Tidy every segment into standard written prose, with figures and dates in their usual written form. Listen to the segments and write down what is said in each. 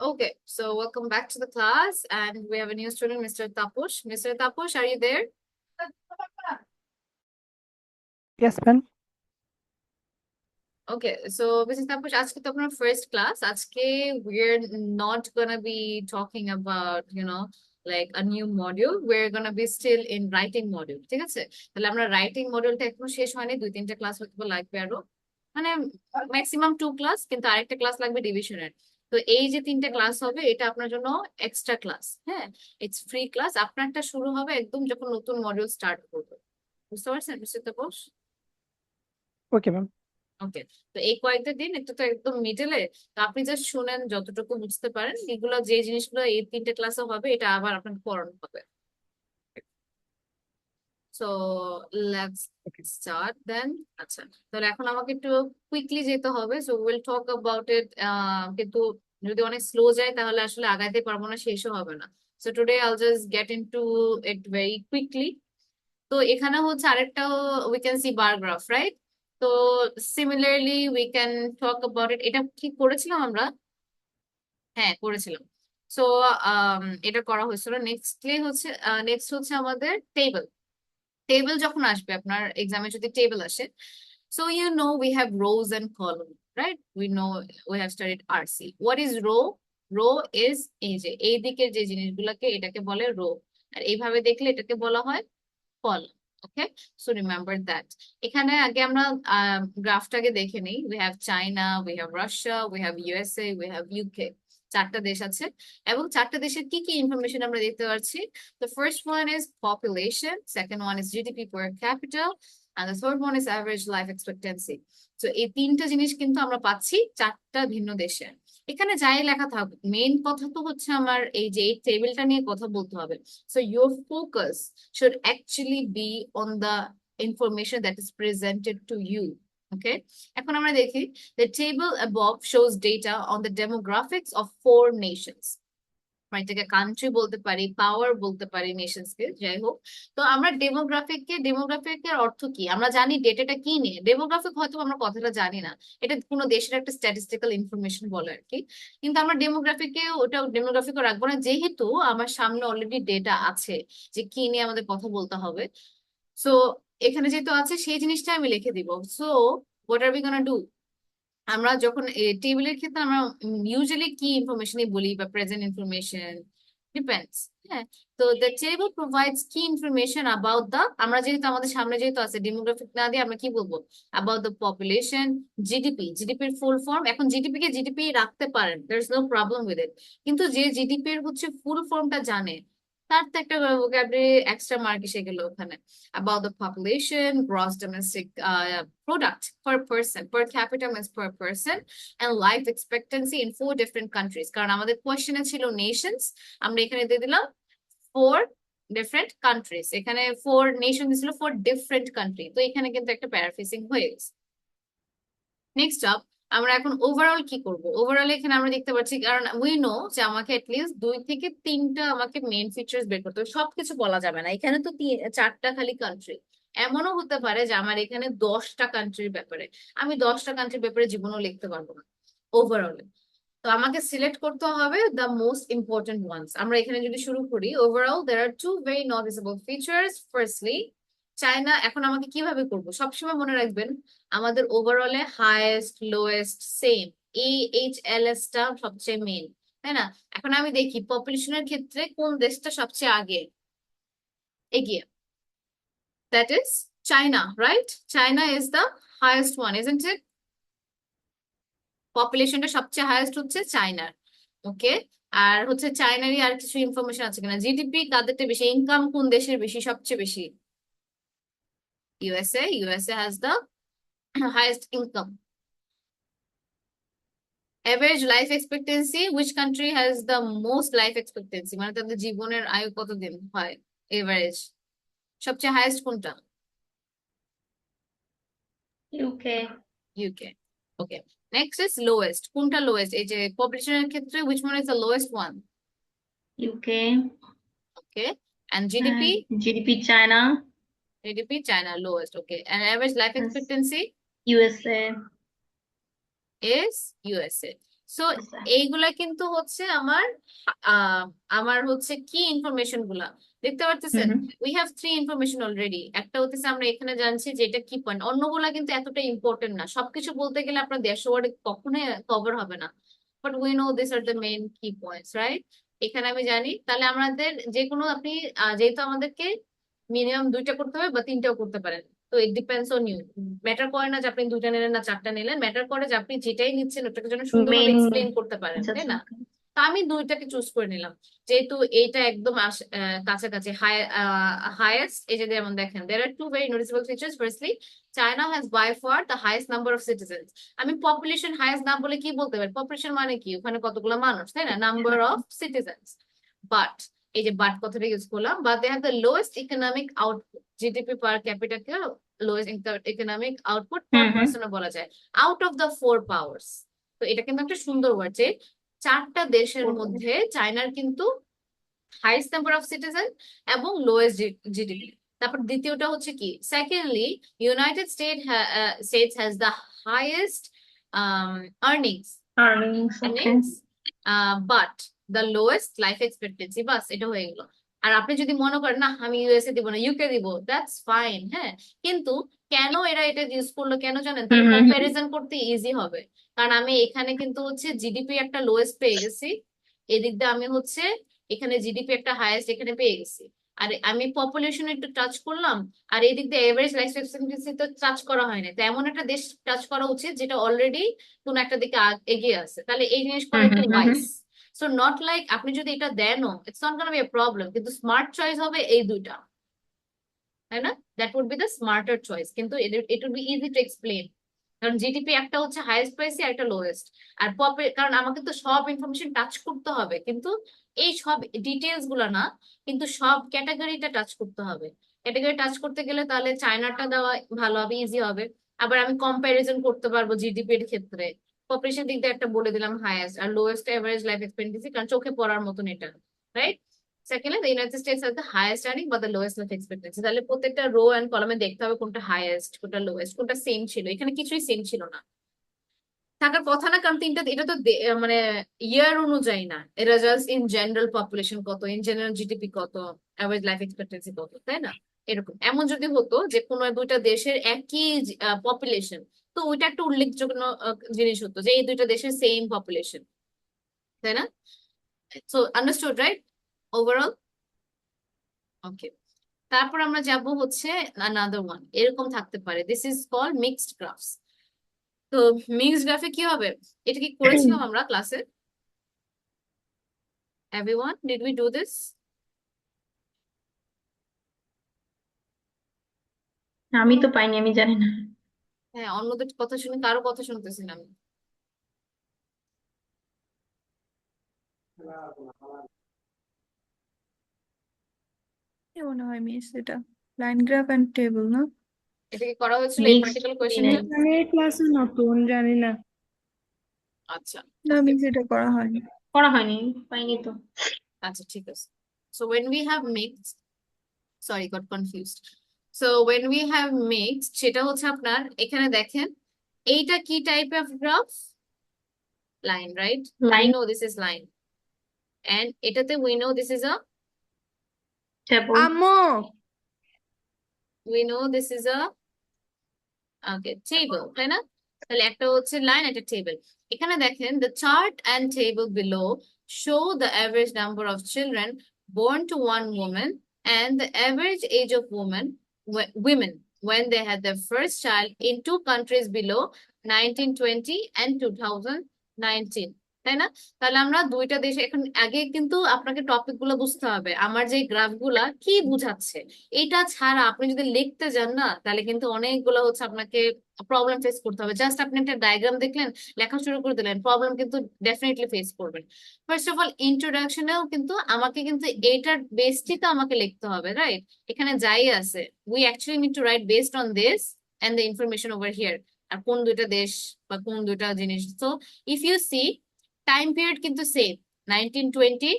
Okay, so welcome back to the class, and we have a new student, Mr. Tapush. Mr. Tapush, are you there? Yes, ma'am. Okay, so Mr. Tapush, আজকে তো আপনার first class. আজকে we're not gonna be talking about, like a new module. We're gonna be still in writing module. ঠিক আছে? তাহলে আমরা writing মডিউলটা এখনো শেষ হয়নি, 2-3টা ক্লাস হয়তো লাগবে আরো। মানে ম্যাক্সিমাম 2 ক্লাস, কিন্তু আরেকটা ক্লাস লাগবে ডিভিশনের। তো এই যে 3টে ক্লাস হবে, এটা আপনার জন্য এক্সট্রা ক্লাস। হ্যাঁ, ইটস ফ্রি ক্লাস। আপনারটা শুরু হবে একদম যখন নতুন মডিউল স্টার্ট করবে। বুঝতে পারছেন মিস্টার তাপস? Okay, ma'am. ওকে, তো এই কয়েকটা দিন এটা তো একদম মিডলে। তো আপনি জাস্ট শুনেন, যতটুকু বুঝতে পারেন এগুলো, যে জিনিসগুলো এই 3টে ক্লাসে হবে, এটা আবার আপনাকে পড়ানো হবে। So let's Okay. স্টার্ট দেন। আচ্ছা, তাহলে এখন আমাকে একটু কুইকলি যেতে হবে, সো উইল টক অ্যাবাউট ইট। কিন্তু যদি অনেক স্লো যায় তাহলে আসলে আগাইতে পারবো না, শেষও হবে না। So today I'll just get into it very quickly. তো এখানে হচ্ছে আরেকটা, we can see bar graph, right? তো similarly we can talk about it. এটা কি করেছিলাম আমরা? হ্যাঁ, করেছিলাম। সো এটা করা হয়েছিল। নেক্সট হচ্ছে আমাদের টেবিল। টেবিল যখন আসবে আপনার এক্সামে, যদি টেবিল আসে, so we have rows and column, right? We know, we have studied RC. What is row? Row is এই যে এই দিকের যে জিনিসগুলোকে, এটাকে বলে রো। আর এইভাবে দেখলে এটাকে বলা হয় column. Okay, so remember that. এখানে আগে আমরা গ্রাফটাকে দেখে নিই। We have China, we have Russia, we have USA, we have UK. 4টা দেশ আছে, এবং 4টা দেশের কি কি ইনফরমেশন আমরা দেখতে পাচ্ছি। The first one is population, second one is GDP per capita, and the third one is average life expectancy. তো এই 3টা জিনিস কিন্তু আমরা পাচ্ছি 4টা ভিন্ন দেশে। এখানে যাই লেখা থাকুক, মেইন কথা তো হচ্ছে আমার এই যে এই টেবিলটা নিয়ে কথা বলতে হবে। So your focus should actually be on the information that is presented to you. Okay, এখন আমরা দেখি, the table above shows data on the demographics of 4 nations. এটাকে কান্ট্রি বলতে পারি, পাওয়ার বলতে পারি, নেশনস কে, যাই হোক। তো আমরা ডেমোগ্রাফিকের অর্থ কি আমরা জানি, ডেটাটা কি নিয়ে। ডেমোগ্রাফিক হয়তো আমরা কথাটা জানি না, এটা কোনো দেশের একটা স্ট্যাটিস্টিক্যাল ইনফরমেশন বলে আর কি। কিন্তু আমরা ডেমোগ্রাফিকে, ওটা ডেমোগ্রাফিকে রাখবো না, যেহেতু আমার সামনে অলরেডি ডেটা আছে যে কি নিয়ে আমাদের কথা বলতে হবে। সো এখানে যেহেতু আছে, সেই জিনিসটা আমি লিখে দিব। So what are we gonna do, আমরা যখন টেবিলের ক্ষেত্রে আমরা ইউজুয়ালি কি ইনফরমেশনই বলি, বা প্রেজেন্ট ইনফরমেশন, ডিপেন্ডস। হ্যাঁ, তো দ্য টেবল প্রোভাইডস কি ইনফরমেশন অ্যাবাউট দ্য, আমরা যেহেতু আমাদের সামনে যেহেতু আছে, ডেমোগ্রাফিক না দিয়ে আমরা কি বলবো, অ্যাবাউট দ্য পপুলেশন। জিডিপি, জিডিপির ফুল ফর্ম, এখন জিডিপি কে জিডিপি রাখতে পারেন, there is no problem with it. কিন্তু যে জিডিপি এর হচ্ছে ফুল ফর্মটা জানে, তার তো একটা ভোকাবুলারি এক্সট্রা মার্ক এসে গেল ওখানে। About the population, gross domestic product per person, per capita means per person, and life expectancy in 4 different countries. কারণ আমাদের কোয়েশ্চেনে ছিল নেশনস, আমরা এখানে দিয়ে দিলাম 4 different countries। এখানে 4 নেশন ছিল, 4 different country। তো এখানে কিন্তু একটা প্যারাফ্রেজিং হয়ে গেছে। নেক্সট আপ, আমরা এখন ওভারঅল কি করব। ওভারঅল এখানে আমরা দেখতে পাচ্ছি, কারণ উই নো যে আমাকে অ্যাটলিস্ট 2 থেকে 3টা আমাকে মেইন ফিচার্স বের করতে হবে, সবকিছু বলা যাবে না। এখানে তো 4টা খালি কান্ট্রি, এমনও হতে পারে যে আমার এখানে 10টা কান্ট্রির ব্যাপারে, আমি 10টা কান্ট্রির ব্যাপারে জীবনেও লিখতে পারবো না ওভারঅল। তো আমাকে সিলেক্ট করতে হবে দ্য মোস্ট ইম্পর্টেন্ট ওয়ান্স। আমরা এখানে যদি শুরু করি, ওভারঅল দেয়ার আর 2 very noticeable features. Firstly China. এখন আমাকে কিভাবে করব, সবসময় মনে রাখবেন আমাদের ওভারঅলে হাইয়েস্ট লোয়েস্ট সেম, AHLS টা সবচেয়ে মেন, তাই না? এখন আমি দেখি পপুলেশনের ক্ষেত্রে কোন দেশটা সবচেয়ে আগে এগিয়ে। That is China, right? China is the highest one, isn't it? পপুলেশনটা সবচেয়ে হাইয়েস্ট হচ্ছে চায়নার। ওকে, আর হচ্ছে চায়নারই আর কিছু ইনফরমেশন আছে কিনা, জিডিপি কাদেরটা বেশি, ইনকাম কোন দেশের বেশি, সবচেয়ে বেশি? USA. USA has the highest income. Average life expectancy, which country has the most life expectancy, মানে তাদের জীবনের আয়ু কতদিন হয় এভারেজ, সবচেয়ে হাইয়েস্ট কোনটা? UK. UK. Okay, next is lowest. কোনটা লোয়েস্ট এই যে পপুলেশনের ক্ষেত্রে, which one is the lowest one? UK. Okay, and GDP? GDP China. GDP China lowest. Okay, and average life expectancy USA. is USA. So এইগুলা কিন্তু হচ্ছে আমার আহ, আমার হচ্ছে কি ইনফরমেশন গুলা দেখতে পারতেছেন। We have three information already. একটা হচ্ছে আমরা এখানে জানছি যে এটা কি পয়েন্ট, অন্যগুলা কিন্তু এতটা ইম্পর্টেন্ট না। সবকিছু বলতে গেলে আপনার 150 ওয়ার্ডে কখনোই কভার হবে না, but we know this are the main কি পয়েন্টস, রাইট? এখানে আমি জানি, তাহলে আমাদের যে কোনো আপনি যেহেতু আমাদেরকে মিনিমাম 2টা করতে হবে বা 3টাও করতে পারেন, তো it depends on you. Matter করে না যে আপনি 2টা নিলেন না 4টা নিলেন, ম্যাটার করে যে আপনি যেটাই নিচ্ছেন ওটাকে যেন সুন্দরভাবে মেন এক্সপ্লেন করতে পারেন, আচ্ছা তাই আচ্ছা না? তো আমি 2টাকে চুজ করে নিলাম, যেহেতু এইটা একদম কাছাকাছি হাইয়েস্ট। এই যে যেমন দেখেন, there are two very noticeable features. Firstly, China has by far the highest number of citizens. আমি পপুলেশন হাইয়েস্ট না বলে কি বলতে পারি? পপুলেশন মানে কি? ওখানে কতগুলো মানুষ, তাই না? Number of citizens. বাট এই যে বাট কথাটা ইউজ করলাম, but they have the lowest economic output, GDP per capita কে lowest economic output per person বলা যায়, আউট অফ দ্য 4 পাওয়ার্স। তো এটা কিন্তু একটা সুন্দর ওয়ার্ড যে 4টা দেশের মধ্যে চায়নার কিন্তু হাইয়েস্ট নাম্বার অফ সিটিজেন এবং লোয়েস্ট জিডিপি। তারপর দ্বিতীয়টা হচ্ছে কি, secondly, United states has the highest earnings earnings okay earnings, but the lowest life expectancy। বাস এটা হয়ে গেল। আর আপনি যদি মনে করেন না আমি ইউএসএ দিব না ইউকে দিব, দ্যাটস ফাইন, হ্যাঁ। কিন্তু কেন এরা এটা ইউজ করলো কেন জানেন? তাহলে কম্পারিজন করতে ইজি হবে। কারণ আমি এখানে কিন্তু হচ্ছে জিডিপি একটা লোয়েস্ট পেয়ে গেছি, এদিক দিয়ে আমি হচ্ছে এখানে জিডিপি একটা হাইয়েস্ট এখানে পেয়ে গেছি, আর আমি পপুলেশন একটু টাচ করলাম, আর এদিক দিয়ে এভারেজ লাইফ এক্সপেক্টেন্সি তো টাচ করা হয়নি। তো এমন একটা দেশ টাচ করা উচিত যেটা অলরেডি কোন একটা দিকে এগিয়ে আছে, তাহলে এই জিনিস করা একটু ওয়াইজ। সো নট লাইক আপনি যদি এটা দেনও, it's not gonna be a problem, কিন্তু স্মার্ট চয়েস হবে এই দুইটা, তাই না? That would be the smarter choice, কিন্তু it would be easy to explain. কারণ জিডিপি একটা হচ্ছে হাইয়েস্ট প্রাইসে আর একটা লোয়েস্ট, আর কারণ আমাকে তো সব ইনফরমেশন টাচ করতে হবে, কিন্তু এই সব ডিটেলস গুলা না, কিন্তু সব ক্যাটাগরিটা টাচ করতে হবে। ক্যাটাগরি টাচ করতে গেলে তাহলে চায়নাটা দেওয়া ভালো হবে, ইজি হবে। আবার আমি কম্প্যারিজন করতে পারবো জিডিপির ক্ষেত্রে, পপুলেশন দিক দিয়ে একটা বলে দিলাম হাইয়েস্ট আর লোয়েস্ট এভারেজ লাইফ এক্সপেক্টেন্সি, কারণ চোখে পড়ার মতন এটা, right? Secondly, the United states has the highest earning বা দ্য লোয়েস্ট লাইফ এক্সপেক্টেন্সি। তাহলে প্রত্যেকটা রো এন্ড কলামে দেখতে হবে কোনটা হাইয়েস্ট কোনটা লোয়েস্ট কোনটা সেম ছিল। এখানে কিছুই সেম ছিল না, থাকার কথা না, কারণ তিনটা এটা তো মানে ইয়ার অনুযায়ী না, এটা জাস্ট ইন জেনারেল পপুলেশন কত, ইন জেনারেল জিডিপি কত, অ্যাভারেজ লাইফ এক্সপেক্টেন্সি কত, তাই না? এরকম এমন যদি হতো যে কোনো দুইটা দেশের একই পপুলেশন, তো ওইটা একটা উল্লেখযোগ্য জিনিস হতো যে এই দুইটা দেশের সেম পপুলেশন, তাই না? So understood, right? Overall okay. তারপর আমরা যাব হচ্ছে another one, এরকম থাকতে পারে, this is call mixed graphs. তো মিক্সড গ্রাফে কি হবে? এটা কি করেছিলাম আমরা ক্লাসে? Everyone, did we do this? আমি তো পাইনি আমি জানি না হ্যাঁ, অন্যদের কথা শুনে কারো কথা শুনতেছি না আমি। কি মনে হয় মিস এটা লাইন গ্রাফ এন্ড টেবিল না? এটা কি করা হয়েছিল এই মিক্সড পার্টিকুলার করি কোয়েশ্চেনটা? নাই আমি এই ক্লাসে নতুন জানি না। আচ্ছা না মিস এটা করা হয়নি। করা হয়নি পাইনি তো আচ্ছা ঠিক আছে। So when we have mixed, sorry got confused. So when we have mixed, সেটা হচ্ছে আপনার এখানে দেখেন এইটা কি type of graph? Line, right? We line know this is line, and এটাতে we know this is a, table আম্মু we know this is a table, তাই না? তাহলে একটা হচ্ছে লাইন একটা টেবিল। এখানে দেখেন the chart and table below show the average number of children born to one woman and the average age of women when they had their first child in 2 countries below 1920 and 2019, তাই না? তাহলে আমরা দুইটা দেশে এখন আগে কিন্তু আপনাকে টপিক গুলো বুঝতে হবে, আমার যে গ্রাফ গুলা কি বুঝাচ্ছে। এটা ছাড়া আপনি যদি লিখতে যান না, তাহলে কিন্তু অনেকগুলো হচ্ছে আপনাকে প্রবলেম ফেস করতে হবে। জাস্ট আপনি একটা ডায়াগ্রাম দেখলেন, লেখা শুরু করে দিলেন, প্রবলেম কিন্তু ডেফিনেটলি ফেস করবেন। ফার্স্ট অফ অল ইন্ট্রোডাকশনেও কিন্তু আমাকে কিন্তু এইটার বেসটি তো আমাকে লিখতে হবে, রাইট? এখানে যাই আছে we actually need to write based on this and the information over here, আর কোন দুইটা দেশ বা কোন দুইটা জিনিস। So if you see time period কিন্তু সেম, 1920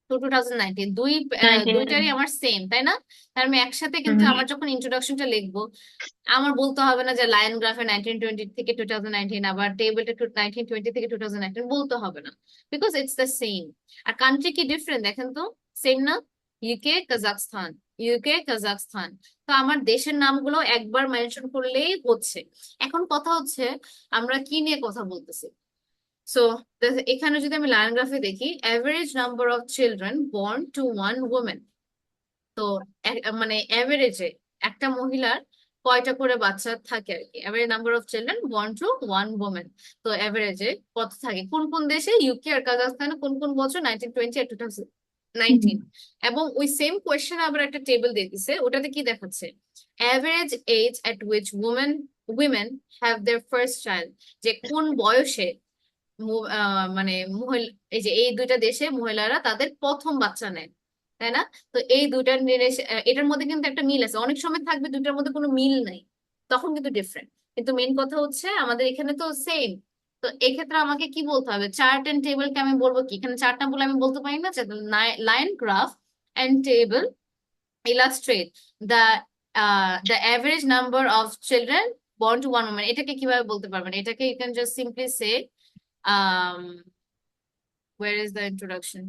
টু 2019 দুইটারই 19. আমার সেম, তাই না? তার আমি একসাথে কিন্তু হুম আমার যখন ইন্ট্রোডাকশনটা লিখবো, আমার বলতে হবে না যে লায়ন গ্রাফে 1920 থেকে 2019, আবার টেবিলটা 1920 থেকে 2019 বলতে হবে না, বিকজ ইটস দ্য সেম। আর কান্ট্রি কি ডিফারেন্ট দেখেন তো, সেম না? UK Kazakhstan, UK Kazakhstan. তো আমার দেশের নামগুলো একবার মেনশন করলেই হচ্ছে। এখন কথা হচ্ছে আমরা কি নিয়ে কথা বলতেছি। সো এখানে যদি আমি লায়ন গ্রাফে দেখি, average number of children born to one women. তো মানে অ্যাভারেজে একটা মহিলার কয়টা করে বাচ্চা থাকে আর কি, average number of children born to one women. তো অ্যাভারেজে কত থাকে কোন কোন দেশে, ইউকে আর কাজাখস্তানে কোন কোন বছর, 1920 আর 2019। এবং ওই সেম কোয়েশ্চেন আবার একটা টেবিল দিয়ে দিছে, ওটাতে কি দেখাচ্ছে, average age at which women have their first child, যে কোন বয়সে মানে মহিলা, এই যে এই দুইটা দেশে মহিলারা তাদের প্রথম বাচ্চা নেয়, তাই না? তো এই দুইটার এটার মধ্যে কিন্তু একটা মিল আছে, অনেক সময় থাকবে দুইটার মধ্যে কোনো মিল নাই, তখন কিন্তু ডিফারেন্ট। কিন্তু মেইন কথা হচ্ছে আমাদের এখানে তো সেম। তো এক্ষেত্রে আমাকে কি বলতে হবে, চার্ট এন্ড টেবিলকে আমি বলবো কি, এখানে চার্টটা বলে আমি বলতে পারি না যে line graph and table illustrate the the average number of children born to one woman। এটাকে কিভাবে বলতে পারবেন, এটাকে you can just simply say um where is the introduction?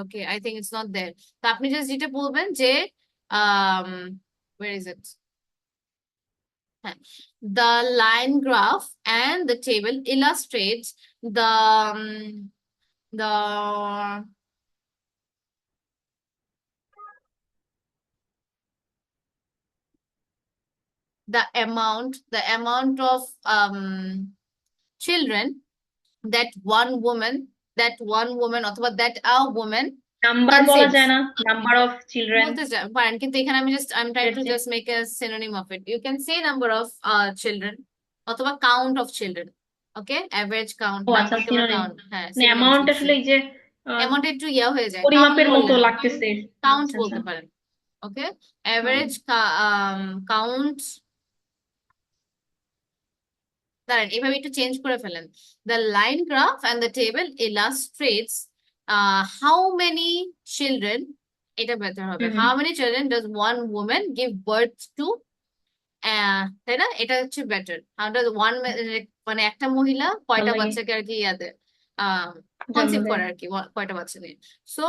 Okay, I think it's not there। তো আপনি just যেটা বলবেন যে um where is it? হ্যাঁ, the line graph and the table illustrates the the amount of children that one woman অথবা that a woman number বলা conceives। যায় না, নাম্বার অফ চিলড্রেন। বলতে পারেন, কিন্তু এখানে I'm trying to just make a synonym of it, you can say number of children অথবা count of children। Okay, average count, ও আচ্ছা, নাম্বার কে আমরা সিনোনিম। কাউন্ট, হ্যাঁ মানে সিনোনিম অ্যামাউন্ট বলছি। আসলে এই যে অ্যামাউন্ট একটু ইয়া হয়ে যায়, কাউন্ট পরিমাপের মতো বললেন, লাগতেছে। কাউন্ট আচ্ছা আচ্ছা। বলতে পারেন। ওকে, হুম, অ্যাভারেজ কাউন্ট, দাঁড়ান এভাবে একটু চেঞ্জ করে ফেলেন, the line graph and the table illustrates how many children, এটা বেটার হবে, hmm, how many children does one women give birth to, তাই না? এটা হচ্ছে বেটার, হাউ ডাজ ওয়ান, মানে একটা মহিলা কয়টা ভালোই বাচ্চাকে আর কি ইয়াতে জন্ম কনসিভ দেয়। করে আর কি, কয়টা বাচ্চা নিয়ে। সো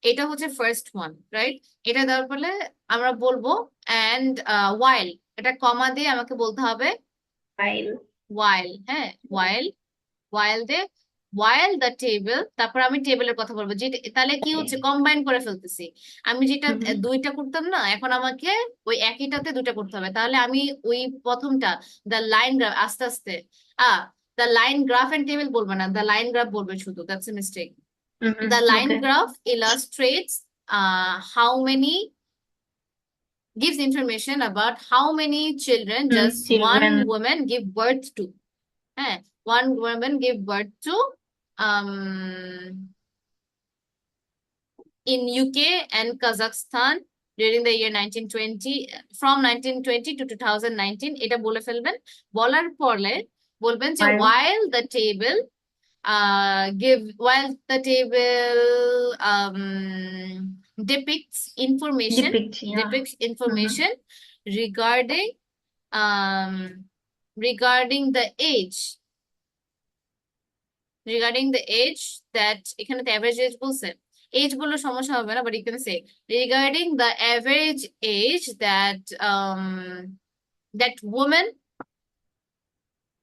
এটা হচ্ছে ফার্স্ট ওয়ান, রাইট? এটা দেওয়ার ফলে আমরা বলবো অ্যান্ড ওয়াইল, এটা কমা দিয়ে আমাকে বলতে হবে ফাইল। ওয়াইল, হ্যাঁ ওয়াইল, ওয়াইল দে, ওয়াইল দ্য টেবিল, তারপর আমি টেবিলের কথা বলবো, যে তাহলে কি হচ্ছে কম্বাইন করে ফেলতেছি, আমি যেটা হুম, দুইটা করতাম না, এখন আমাকে ওই একইটাতে দুইটা করতে হবে। তাহলে আমি ওই প্রথমটা দ্য লাইন গ্রাফ, আস্তে আস্তে the line graph and table বলবো না, দ্য লাইন গ্রাফ বলবে শুধু, that's a mistake. Hmm, hmm, the line okay. Graph illustrates how many, gives information about how many children হুম, does one children. woman give birth to। হ্যাঁ, one woman give birth to um in UK and Kazakhstan during the year 1920, from 1920 to 2019। এটা বলে ফেলবেন, বলার পরে বলবেন যে file. while the table depicts information depict, depicts hmm, information regarding um regarding the age, that এখানে তো average age বলছে, এজ বললে সমস্যা হবে না, but you can say regarding the average age that woman,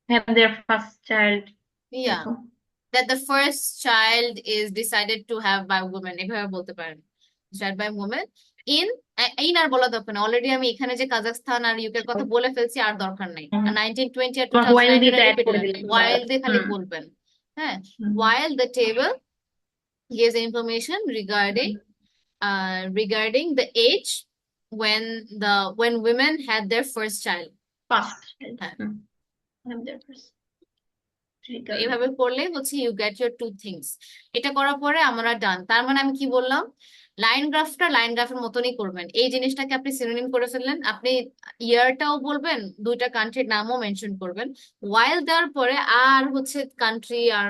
have their first child. yeah, that the first child is decided to have by women, এভাবে বলতে পারেন, decided by women in আর বলা দরকার না, অলরেডি আমি এখানে যে কাজাখস্তান আর ইউকের কথা বলে ফেলছি, আর দরকার নেই। 1920 আর ওয়াইল 2019 দিয়ে এর অ্যাড রিপিট, করে দিলাম। ওয়াইল দিয়ে খালি হুম, বলবেন। হ্যাঁ, হুম, while the table gives information regarding the age when women had their first child। First child. হ্যাঁ, হুম, হ্যাভ দেয়ার ফার্স্ট। তো Historical. এইভাবে করলে হচ্ছে you get your two things. এটা করার পরে আমরা ডান। তার মানে আমি কি বললাম, লাইন গ্রাফটা লাইন গ্রাফের মতনই করবেন। এই জিনিসটাকে আপনি সিনোনিম করে ফেললেন। আপনি ইয়ারটাও বলবেন, দুইটা কান্ট্রির নামও মেনশন করবেন। ওয়াইল দেওয়ার পরে আর হচ্ছে কান্ট্রি আর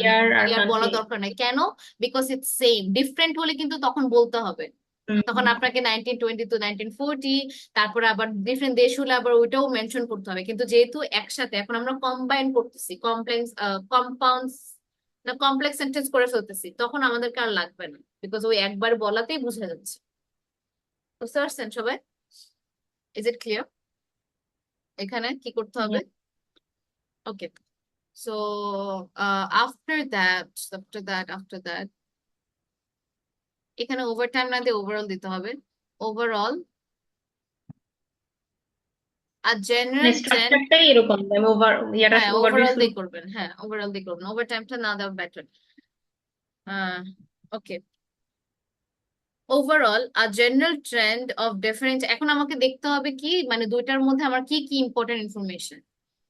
Year or ইয়ার বলা country. দরকার নেই। কেন? Because it's same. ডিফারেন্ট হলে কিন্তু তখন বলতে হবে। তখন Mhm. আপনাকে 1920 টু 1940, তারপরে আবার ডিফারেন্ট দেশ হলে আবার ওইটাও মেনশন করতে হবে। কিন্তু যেহেতু একসাথে এখন আমরা কম্বাইন করতেছি, কমপ্লেক্স কম্পাউন্ডস না কমপ্লেক্স সেন্টেন্স করে ফেলতেছি, তখন আমাদেরকে আর লাগবে না, বিকজ ওই একবার বলাতেই বোঝা যাচ্ছে। বুঝতে পারছেন সবাই? Is it clear? এখানে কি করতে হবে? Yeah. Okay, so after that এখানে ওভারটাইম না দিয়ে ওভারঅল দিতে হবে। ওভারঅল আর মানে জেনারেল ট্রেন্ড, স্ট্রাকচারটাই এরকম, আমি ইয়াটা হ্যাঁ ওভারভিউ ওভারঅল শুরু। দিয়ে করবেন, হ্যাঁ ওভারঅল দিয়ে করবেন, ওভারটাইমটা না দেওয়া বেটার। ওকে, ওভারঅল আর জেনারেল ট্রেন্ড অফ ডিফারেন্ট। এখন আমাকে দেখতে হবে কি মানে দুইটার মধ্যে আমার কি কি ইম্পর্টেন্ট ইনফরমেশন,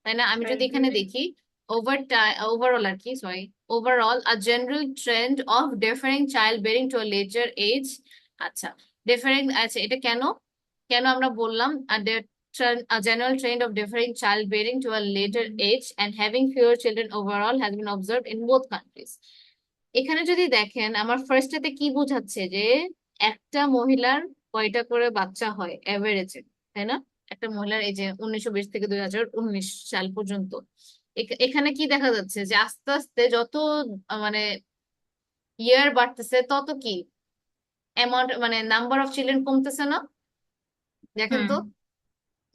তাই না? আমি যদি এখানে দেখি ওভারঅল আর কি, সরি, ওভারঅল আর general trend of differing child bearing to a later age. আচ্ছা, ডিফারিং, আচ্ছা এটা কেন কেন আমরা বললাম a general trend of differing childbearing to a later age and having fewer children overall has been observed in both countries. এখানে যদি দেখেন আমার ফার্স্টেতে কি বোঝাচ্ছে যে একটা মহিলার কয়টা করে বাচ্চা হয় এভারেজে, তাই না? একটা মহিলার এই যে 1920 থেকে 2019 সাল পর্যন্ত এখানে কি দেখা যাচ্ছে যে আস্তে আস্তে যত মানে ইয়ার বাড়তেছে তত কি অ্যামাউন্ট মানে নাম্বার অফ চিলড্রেন কমতেছে না? দেখেন হুম, তো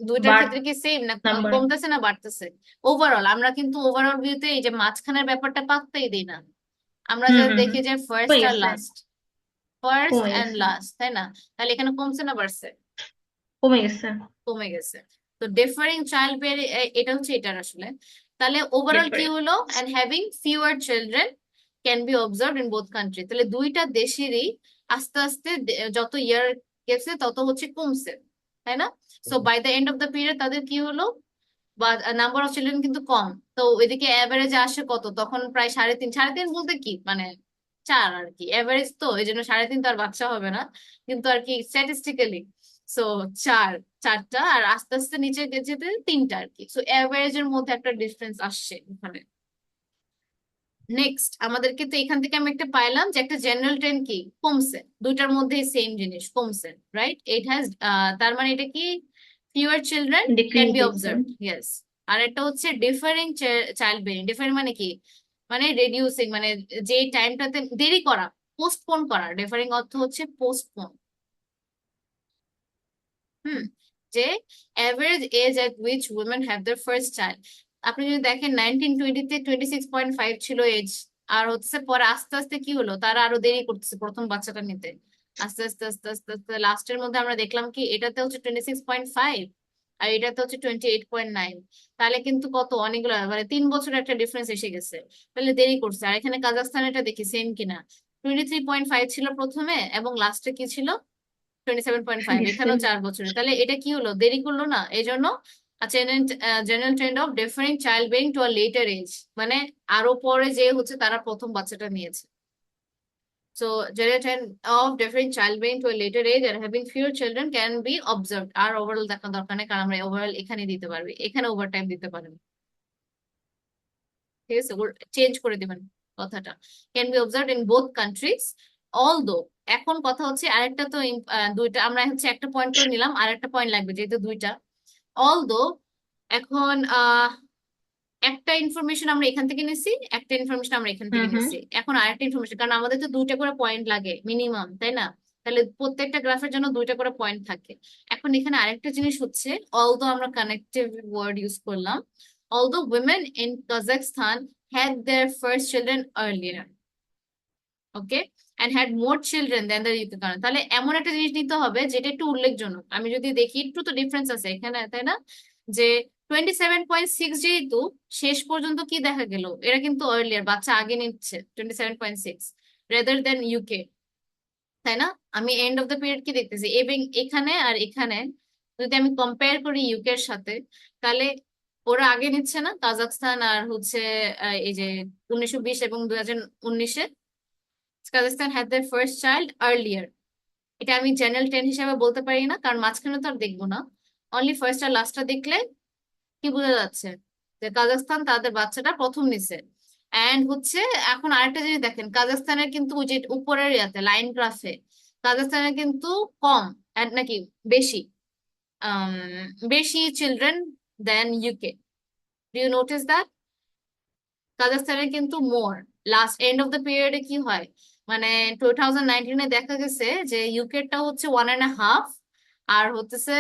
দুইটার বাট ক্ষেত্রে কি সেম না নাম্বার। কমতেছে না বাড়তেছে? ওভারঅল আমরা কিন্তু ওভারঅল ভিউতে এই যে মাঝখানের ব্যাপারটা পাত্তাই দিই না। আমরা হুম যা হুম দেখি হুম, যে ফার্স্ট কমে আর গেছে, লাস্ট, ফার্স্ট কমে এন্ড গেছে, লাস্ট, তাই না? তাহলে এখানে কমছে না বাড়ছে? কমে গেছে। কমে গেছে। তো ডিফারিং চাইল্ড বেয়ারিং, এটা হচ্ছে এটার আসলে। তাহলে ওভারঅল কি ডিফারেন্ট। হলো, and having fewer children can be observed in both country. তাহলে দুইটা দেশেরই আস্তে আস্তে যত ইয়ার গেছে তত হচ্ছে কমছে, তাই না? So by the end of the period তাদের কি হলো, বা নাম্বার অফ চিলড্রেন কিন্তু কম। তো এদিকে অ্যাভারেজে আসে কত, তখন প্রায় 3.5, 3.5 বলতে কি মানে 4 আর কি, এভারেজ তো এই জন্য 3.5 তো আর বাচ্চা হবে না, কিন্তু আর কি স্ট্যাটিস্টিক্যালি। সো 4, 4টা, আর আস্তে আস্তে নিচে যেতে 3টা আর কি। সো এভারেজের মধ্যে একটা ডিফারেন্স আসছে এখানে। নেক্সট আমাদেরকে তো এখান থেকে আমি একটা পাইলাম যে একটা জেনারেল ট্রেন্ড কি কমছে, দুইটার মধ্যেই সেম জিনিস কমছে, রাইট? ইট হ্যাজ, তার মানে এটা কি fewer children can decrease be হয়েছে। Observed, yes. আর একটা হচ্ছে ডিফারিং চাইল্ড বেরিং। ডিফারিং মানে কি, মানে রেডিউসিং, মানে যে টাইমটাতে দেরি করা, পোস্টপোন করা। ডিফারিং অর্থ হচ্ছে পোস্টপোন। হুম, যে average age at which women have their first child. আপনি যদি দেখেন 1920-তে 26.5 ছিল এজ, আর হচ্ছে পরে আস্তে আস্তে কি হলো, তারা আরো দেরি করতেছে প্রথম বাচ্চাটা নিতে। আস্তে আস্তে আস্তে আস্তে আস্তে লাস্টের মধ্যে আমরা দেখলাম কি এটাতে হচ্ছে 26.5 আর এটাতে হচ্ছে 28.9। তাহলে কিন্তু কত অনেকগুলো মানে 3 বছরের একটা ডিফারেন্স এসে গেছে। তাহলে দেরি করছে। আর এখানে কাজাখস্তান এটা দেখি সেম কিনা, 23.5 ছিল প্রথমে এবং লাস্টে কি ছিল 27.5, এখানেও ডিফারেন্ট। 4 বছরে। তাহলে এটা কি হলো, দেরি করলো না? এই জন্য general trend of differing child bearing to a later age, মানে আরো পরে যে হচ্ছে তারা প্রথম বাচ্চাটা নিয়েছে। So general trend of differing child bearing to a later age আর having fewer children can be observed. আর ওভারঅল দেখা দরকার নেই, কারণ আমরা ওভারঅল এখানে দিতে পারবি, এখানে ওভারটাইম দিতে পারবি। ঠিক আছে, চেঞ্জ করে দিবেন কথাটা, can be observed in both countries although. এখন কথা হচ্ছে আরেকটা তো দুইটা আমরা হচ্ছে একটা পয়েন্ট করে নিলাম, আরেকটা পয়েন্ট লাগবে যেহেতু দুইটা। অলদো এখন একটা ইনফরমেশন আমরা এখান থেকে নিছি, একটা ইনফরমেশন আমরা এখান হুম থেকে হুম, নিছি, এখন আরেকটা ইনফরমেশন, কারণ আমাদের তো দুইটা করে পয়েন্ট লাগে মিনিমাম, তাই না? তাহলে প্রত্যেকটা গ্রাফের জন্য দুইটা করে পয়েন্ট থাকে। এখন এখানে আরেকটা জিনিস হচ্ছে, অলদো আমরা কানেক্টিভ ওয়ার্ড ইউজ করলাম। Although women in Kazakhstan had their first children earlier, okay, and had more children than the UK country. তাহলে এমন একটা জিনিস নিতে হবে যেটা একটু উল্লেখজনক। আমি যদি দেখি একটু তো ডিফারেন্স আছে এখানে, তাই না? যে 27.6 যেহেতু শেষ পর্যন্ত কি দেখা গেল, এরা কিন্তু আর্লিয়ার বাচ্চা আগে নিচ্ছে 27.6 রেদার দেন ইউকে, তাই না? আমি এন্ড অফ দ্য পিরিয়ড কি দেখতেছি, এবং এখানে আর এখানে যদি আমি কম্পেয়ার করি ইউকে এর সাথে, তাহলে ওরা আগে নিচ্ছে না কাজাকস্তান আর হচ্ছে এই যে 1920 এবং 2019-এ Kazakhstan had their first child earlier. এটা আমি জেনারেল 10 হিসাবে বলতে পারি না, কারণ মাঝখানে তো আর দেখবো না। অনলি ফার্স্ট আর লাস্টটা দেখলে কি বোঝা যাচ্ছে যে কাজাকস্তান তাদের বাচ্চাটা প্রথম নিছে। এন্ড হচ্ছে এখন আরেকটা জিনিস দেখেন, কাজাকস্তানের কিন্তু ওই যে উপরের ইয়াতে লাইন গ্রাফে কাজাকস্তানের কিন্তু কম and নাকি বেশি আম, বেশি children then UK. Do you notice that? কাজাকস্তানের কিন্তু more last end of the পিরিয়ডে কি হয়, মানে 2019-এ দেখা গেছে যে ইউকেটা হচ্ছে 1.5 আর হতেছে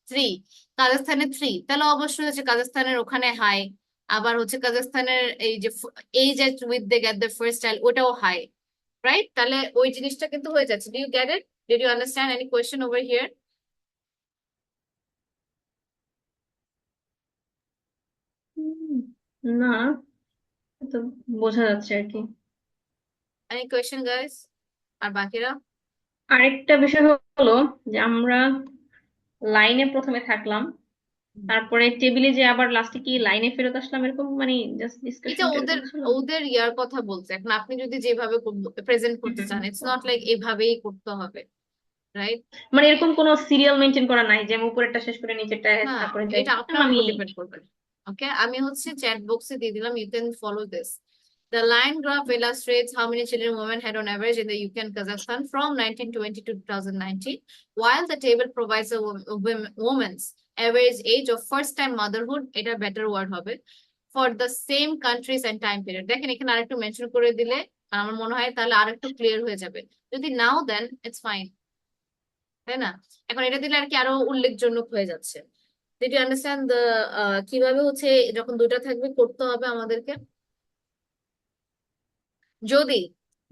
3, কাজাকস্তানের 3। তাহলে অবশ্যই হচ্ছে কাজাকস্তানের ওখানে হাই। আবার হচ্ছে কাজাকস্তানের এই যে age at with they get the first child ওটাও হাই, রাইট? তাহলে ওই জিনিসটা কিন্তু হয়ে যাচ্ছে। Do you get it? Did you understand any question over here? Um, না, তো বোঝা যাচ্ছে আর কি। Any question guys? আর বাকিরা? আরেকটা বিষয় হলো যে আমরা লাইনে প্রথমে থাকলাম, তারপরে টেবিলে যে আবার লাস্টে কি লাইনে ফেরত আসলাম, এরকম মানে জাস্ট এটা ডিসকাশনটা এরকম ওদের ছিল। ওদের ইয়ার কথা বলছে। এখন আপনি যদি যেভাবে প্রেজেন্ট করতে চান, ইটস নট লাইক এভাবেই করতে হবে, রাইট? মানে এরকম কোনো সিরিয়াল মেনটেন করা নাই যে আমি উপরেরটা শেষ করে নিচেরটা হ্যাঁ, তারপরে যাই, এটা আপনার আমি উপর ডিপেন্ড করবে। ওকে, আমি হচ্ছে চ্যাট বক্সে দিয়ে দিলাম, you can follow this. The line graph illustrates how many children women had on average in the UK and Kazakhstan from 1920 to 2019, while the table provides a woman's average age of first-time motherhood, এটা better word হবে, for the same countries and time period. দেখেন এখানে আরেকটু mention করে দিলে আমার মনে হয় তাহলে আরেকটু ক্লিয়ার হয়ে যাবে। যদি নাও দেন ইটস ফাইন, তাই না? এখন এটা দিলে আর কি আরো উল্লেখযোগ্য হয়ে যাচ্ছে। ডিড ইউ আন্ডারস্ট্যান্ড দ্য কিভাবে হচ্ছে যখন দুইটা থাকবে করতে হবে আমাদেরকে? যদি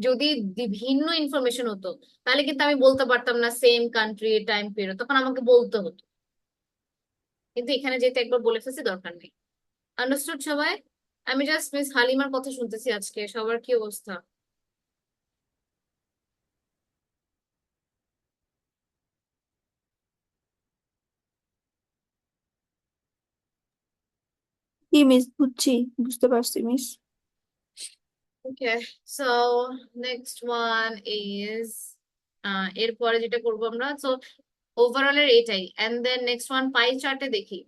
যদি ভিন্ন ইনফরমেশন হতো তাহলে কিন্তু আমি বলতে পারতাম না সেম কান্ট্রি টাইম পিরিয়ড, তখন আমাকে বলতে হতো। কিন্তু এখানে যেহেতু একবার বলে ফেলছি দরকার নেই। আন্ডারস্টুড সবাই? আমি জাস্ট মিস হালিমার কথা শুনতেছি আজকে। সবার কি অবস্থা? কি মিস? বুঝছি, বুঝতে পারছি miss. Okay, so next one is এরপরে যেটা করবো আমরা, সো ওভারঅল এর এটাই। এন্ড দেন নেক্সট ওয়ান পাই চার্টে দেখি।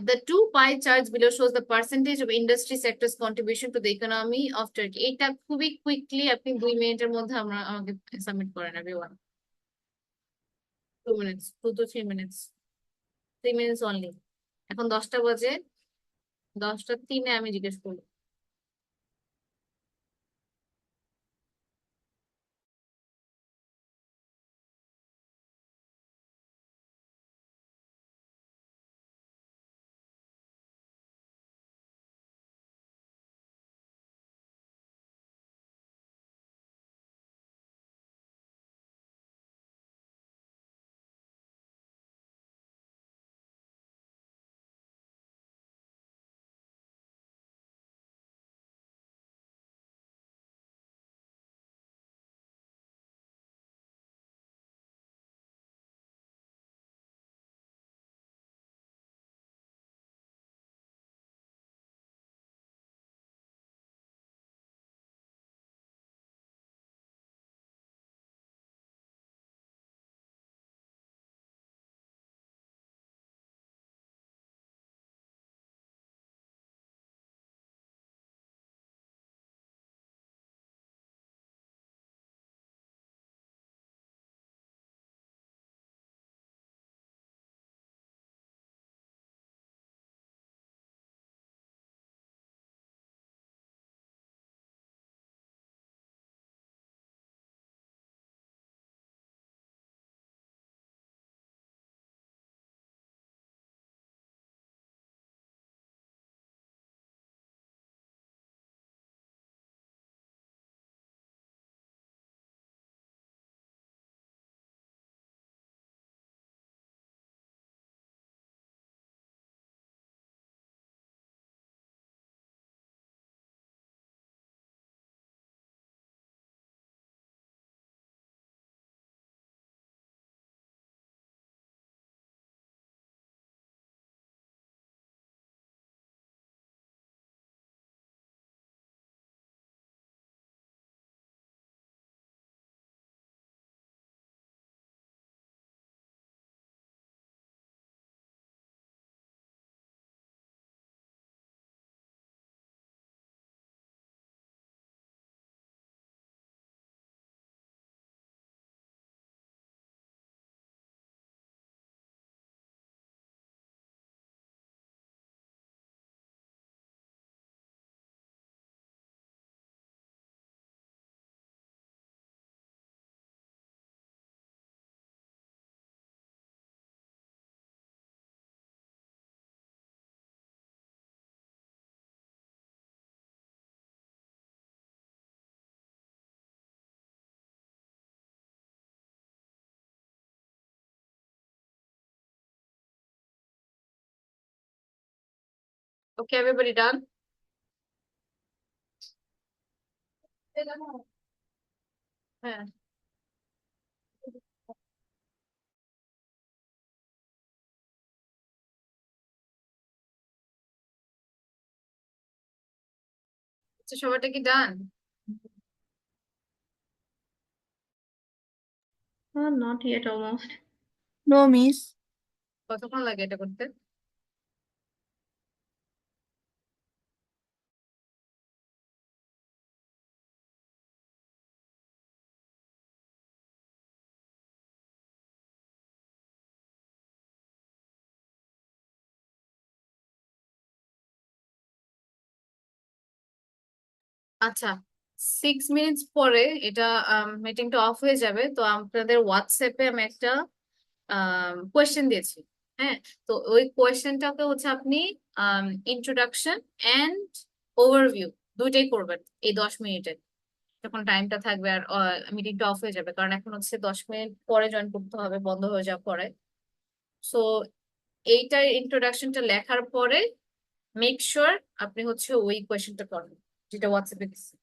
The two pie charts below shows the percentage of industry sector's contribution to the economy of Turkey. এটা খুবই কুইকলি আপনি 2 মিনিটের মধ্যে আমাকে সাবমিট করেন everyone. 2 minutes, 2 to 3 minutes, 3 minutes only. এখন 10টা বাজে, 10টা 3-এ আমি জিজ্ঞেস করবো। Okay, everybody done? হ্যাঁ। আচ্ছা, সবাইটা কি done? Not yet almost. No, miss. কতক্ষণ লাগে এটা করতে? আচ্ছা, 6 মিনিটস পরে এটা মিটিংটা অফ হয়ে যাবে। তো আপনাদের হোয়াটসঅ্যাপে আমি একটা কোয়েশ্চেন দিয়েছি। হ্যাঁ, তো ওই কোয়েশ্চেনটাকে হচ্ছে আপনি ইন্ট্রোডাকশন এন্ড ওভারভিউ দুইটাই করবেন এই 10 মিনিটে, যখন টাইমটা থাকবে। আর মিটিংটা অফ হয়ে যাবে, কারণ এখন হচ্ছে 10 মিনিট পরে জয়েন করতে হবে, বন্ধ হয়ে যাওয়ার পরে। সো এইটার ইন্ট্রোডাকশনটা লেখার পরে মেক শিওর আপনি হচ্ছে ওই কোয়েশ্চেনটা করেন, যেটা হোয়াটসঅ্যাপে দিচ্ছি।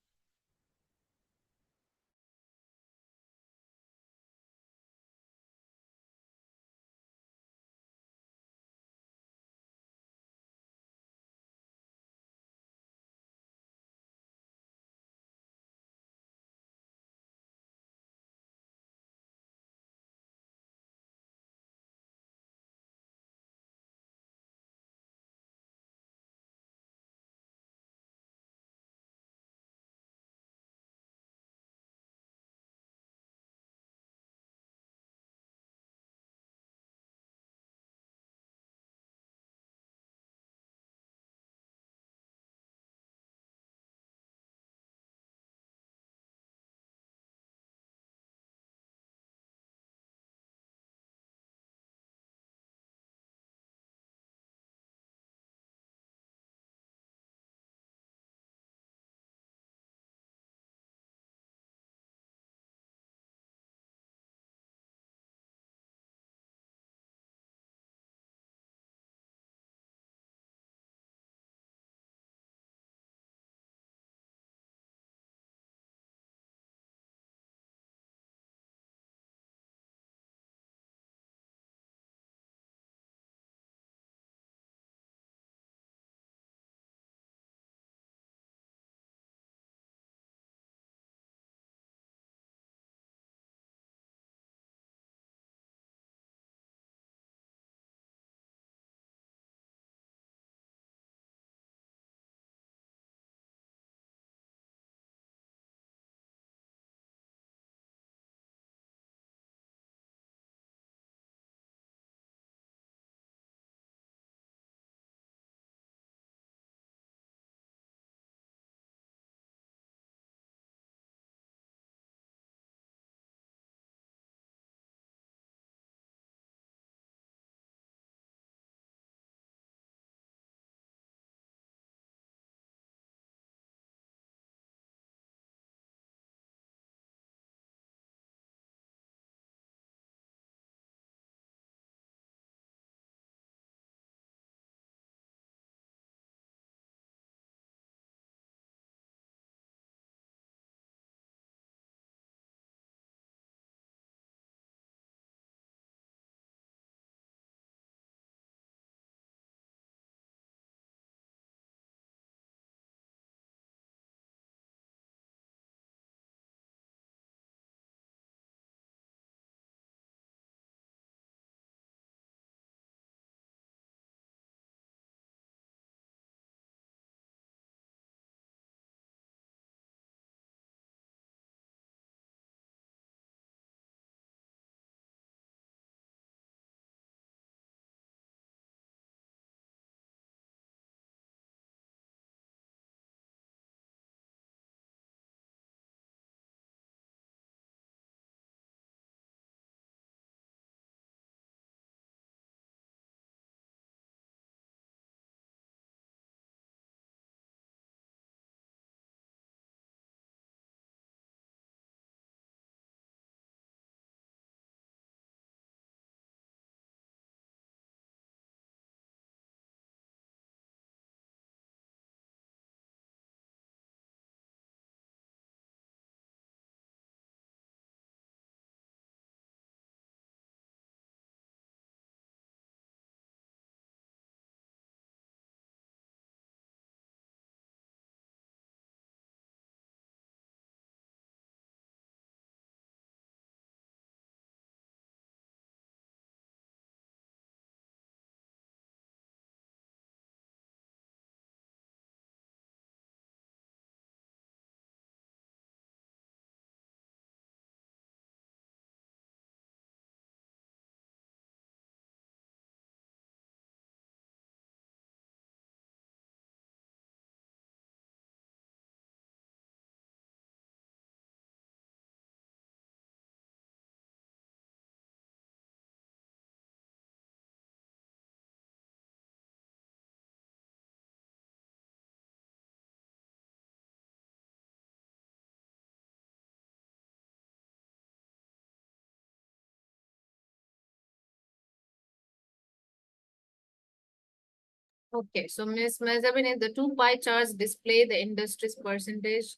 Okay, so Miss Mazabin, the two pie charts display the industry's percentage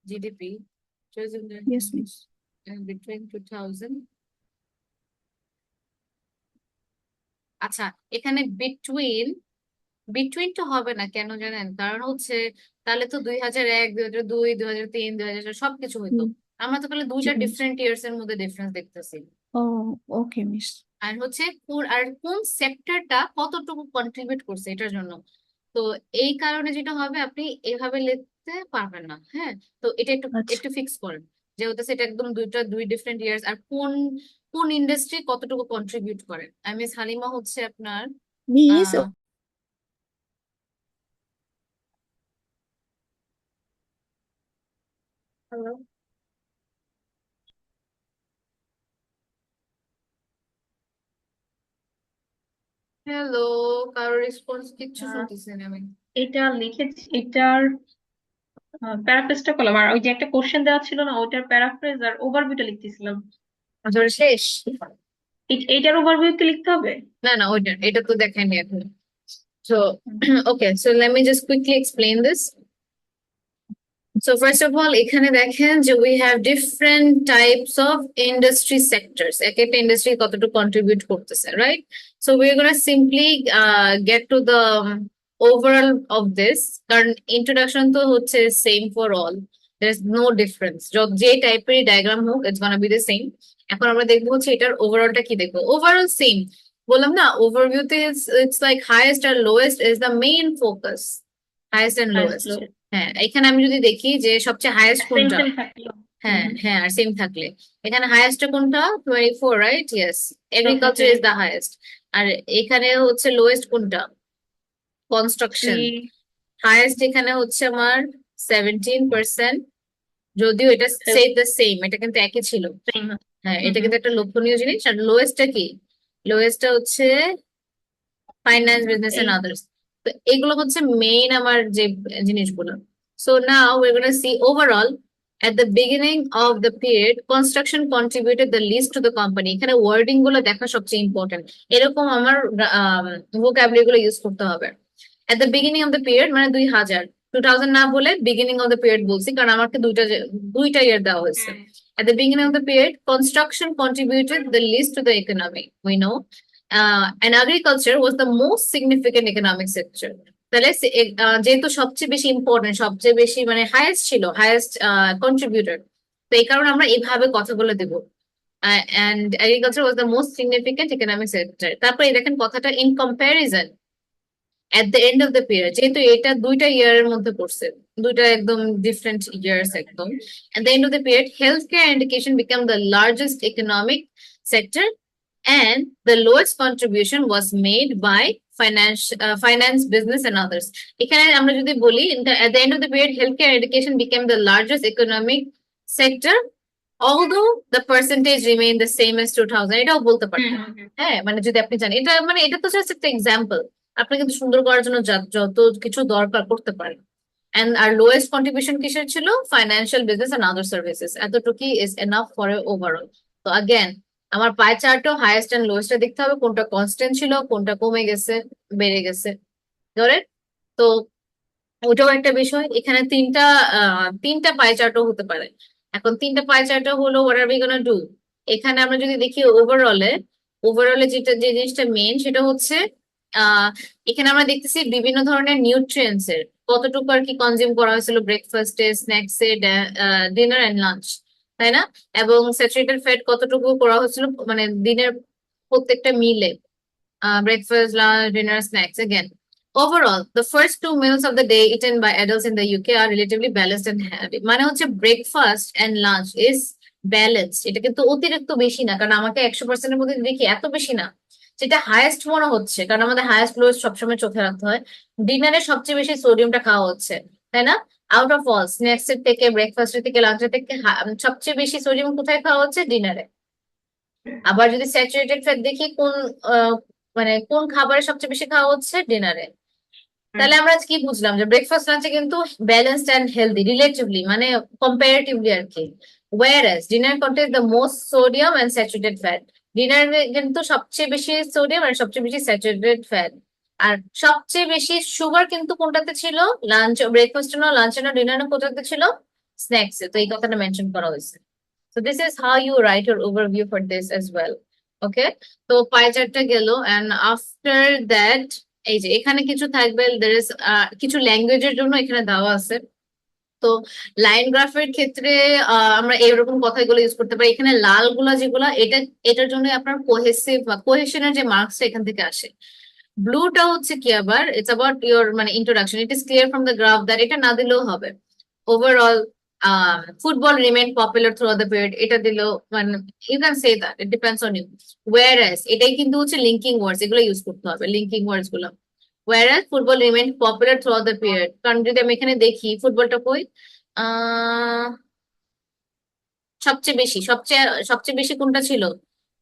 GDP chosen Yes, miss. between 2000. আচ্ছা, এখানে বিটুইন বিটুইনটা হবে না কেন জানেন? কারণ হচ্ছে তাহলে তো 2001, 2002, 2003, 2004 সবকিছু হইতো। হুম, আমরা তো তাহলে দুইটা ঠিক আছে। ডিফারেন্ট ইয়ার্স এর মধ্যে ডিফারেন্স দেখতেছি। ও ওকে মিস। আর হচ্ছে কোন সেক্টরটা কতটুকু কন্ট্রিবিউট করছে এটার জন্য। তো এই কারণে যেটা হবে, আপনি এভাবে লিখতে পারবেন না। হ্যাঁ, তো এটা একটু আচ্ছা একটু ফিক্স করেন যে হচ্ছে এটা একদম দুই ডিফারেন্ট ইয়ার্স, আর কোন কোন ইন্ডাস্ট্রি কতটুকু কন্ট্রিবিউট করে। আর মিস হালিমা হচ্ছে আপনার মিস। আহ হ্যালো, কারো রেসপন্স কিচ্ছু শুনতেছি না আমি। এটা লিখেছি, এটার প্যারাফ্রেজটা করলাম, আর ওই যে একটা কোশ্চেন দেওয়া ছিল না, ওইটার প্যারাফ্রেজ আর ওভারভিউটা লিখতেছিলাম। আচ্ছা, ওটা শেষ? এইটার ওভারভিউ কি লিখতে হবে? না না, ওইটা এটা তো দেখাইনি এখন। So, hmm. okay, so let me just quickly explain this. So first of all, এখানে দেখেন যে we have different types of industry sectors. এক একটা ইন্ডাস্ট্রি কতটুকু contribute করতেছে, right? So we're gonna simply get to the overall of this. কারণ introduction তো হচ্ছে same for all. There's no difference. যে টাইপের ডায়াগ্রাম হোক, it's gonna be the same. এখন আমরা দেখবো হচ্ছে এটার ওভারঅলটা কি দেখবো। ওভারঅল সেম, বললাম না, ওভারভিউতে it's like highest and lowest is the main focus. Highest and highest lowest. Low. হ্যাঁ, এখানে আমি যদি দেখি যে সবচেয়ে হাইয়েস্ট সেম কোনটা। সেম থাকলো। হ্যাঁ হ্যাঁ, আর সেম থাকলে এখানে হাইয়েস্ট কোনটা? 24, right? Yes, agriculture is the highest. আর এখানে হচ্ছে লোয়েস্ট কোনটা? কনস্ট্রাকশন। 3 হাইয়েস্ট এখানে হচ্ছে আমার 17%, যদিও এটা দ্য সেম, এটা কিন্তু একই ছিল। সেম। হ্যাঁ, এটা কিন্তু একটা লক্ষণীয় জিনিস। আর লোয়েস্টটা কি? লোয়েস্টটা হচ্ছে ফাইন্যান্স, বিজনেস এন্ড 8। আদার্স। তো এগুলো হচ্ছে মেইন আমার যে জিনিসগুলো। So now we're going to see overall at the beginning of the period construction contributed the least to the company. এখানে ওয়ার্ডিং গুলো দেখা সবচেয়ে ইম্পর্টেন্ট। এরকম আমার ভোকাবুলারি গুলো ইউজ করতে হবে। at the beginning of the period মানে 2000, 2000 না বলে beginning of the period বলছি, কারণ আমাকে দুইটা ইয়ার দেওয়া হয়েছে। At the beginning of the period, construction contributed the least to the economy. We know, and agriculture was the most significant economic sector. তাহলে যেহেতু সবচেয়ে বেশি ইম্পর্টেন্ট, সবচেয়ে বেশি মানে হাইয়েস্ট ছিল, হাইয়েস্ট কন্ট্রিবিউটর, তো এই কারণে আমরা এইভাবে কথাগুলো দেবো। And agriculture was the most significant economic sector. তারপরে দেখেন কথাটা in comparison at the end of the period, যেহেতু এটা দুইটা ইয়ারের মধ্যে পড়ছে, দুইটা একদম ডিফারেন্ট ইয়ার্স একদম। At the end of the period, healthcare and education became the largest economic sector, and the lowest contribution was made by finance, business, and others. এখানে আমরা যদি বলি at the end of the period, healthcare and education became the largest economic sector, although the percentage remained the same as 2000. এটাও বলতে পারতেন। হ্যাঁ, মানে যদি আপনি জানেন, এটা মানে এটা তো জাস্ট একটা এক্সাম্পল। আপনি কিন্তু সুন্দর করার জন্য যত কিছু দরকার করতে পারেন। And our lowest contribution কিসের ছিল? Financial, business, and other services. এতটুকুই is enough for a overall. তো again, আমার পাই চার্টও হাইয়েস্ট এন্ড লোয়েস্ট দেখতে হবে, কোনটা কনস্ট্যান্ট ছিল, কোনটা কমে গেছে, বেড়ে গেছে, ধরেন। তো ওটাও একটা বিষয়। এখানে তিনটা পাই চার্টও হতে পারে। এখন তিনটা পাই চার্টও হলো what are we gonna do? এখানে আমরা যদি দেখি ওভারঅলে যে জিনিসটা মেইন, সেটা হচ্ছে আহ এখানে আমরা দেখতেছি বিভিন্ন ধরনের নিউট্রিয়েন্টস এর কতটুকু আর কি কনজিউম করা হয়েছিল ব্রেকফাস্টে, স্ন্যাক্সে, ডিনার এন্ড লাঞ্চ, তাই না? এবং স্যাচুরেটেড ফ্যাট কতটুকু করা হয়েছিল মানে দিনের প্রত্যেকটা মিলে, breakfast, lunch, dinner, snacks. Again, overall, the first 2 meals of the day eaten by adults in the UK are relatively balanced and healthy. মানে হচ্ছে breakfast and lunch is balanced. এটা কিন্তু অতিরিক্ত বেশি না, কারণ আমাকে 100%-এর মধ্যে দেখি এত বেশি না। যেটা হাইয়েস্ট মনে হচ্ছে, কারণ আমাদের হাইয়েস্ট লোয়েস্ট সবসময় চোখে রাখতে হয়। ডিনারে সবচেয়ে বেশি সোডিয়ামটা খাওয়া হচ্ছে, তাই না? আউট অফ অল স্ন্যাক্স এর থেকে, ব্রেকফাস্টের থেকে, লাঞ্চের থেকে সবচেয়ে বেশি সোডিয়াম কোথায় খাওয়া হচ্ছে? ডিনারে। আবার যদি স্যাচুরেটেড ফ্যাট দেখি মানে কোন খাবারে সবচেয়ে বেশি খাওয়া হচ্ছে? ডিনারে। তাহলে আমরা কি বুঝলাম? যে ব্রেকফাস্ট লাঞ্চে কিন্তু ব্যালেন্সড এন্ড হেলদি রিলেটিভলি, মানে কম্পারেটিভলি আর কি। whereas dinner contains the most sodium and saturated fat. ডিনারে কিন্তু সবচেয়ে বেশি সোডিয়াম আর সবচেয়ে বেশি স্যাচুরেটেড ফ্যাট। আর সবচেয়ে বেশি সুগার কিন্তু কোনটাতে ছিল? লাঞ্চ, ব্রেকফাস্টে না, লাঞ্চে না, ডিনারে, কোথাতে ছিল? স্ন্যাক্সে। তো এই কথাটা মেনশন করা হয়েছে। So this is how you write your overview for this as well. Okay, তো পাই চার্টটা গেল, and after that এই যে এখানে কিছু থাকবে, there is কিছু ল্যাঙ্গুয়েজের জন্য এখানে দেওয়া আছে। তো লাইন গ্রাফের ক্ষেত্রে আমরা এরকম কথাগুলো ইউজ করতে পারি। এখানে লাল গুলা যেগুলা, এটার জন্য আপনার কোহেসিভ বা কোহেশনের যে মার্কসটা এখান থেকে আসে। ব্লুটা হচ্ছে কি আবার, ইটস অ্যাবাউট ইওর মানে introduction, it is clear from the graph that, এটা না দিলেও হবে। Overall football remain popular through the period, এটা দিলেও মানে you can say that, it depends on you. Whereas, এটাই কিন্তু হচ্ছে লিঙ্কিং ওয়ার্ডস, এগুলো ইউজ করতে হবে, লিঙ্কিং ওয়ার্ডস গুলো। Whereas football remain popular through the period, কারণ যদি আমি এখানে দেখি ফুটবলটা কই, আহ সবচেয়ে বেশি, সবচেয়ে বেশি কোনটা ছিল,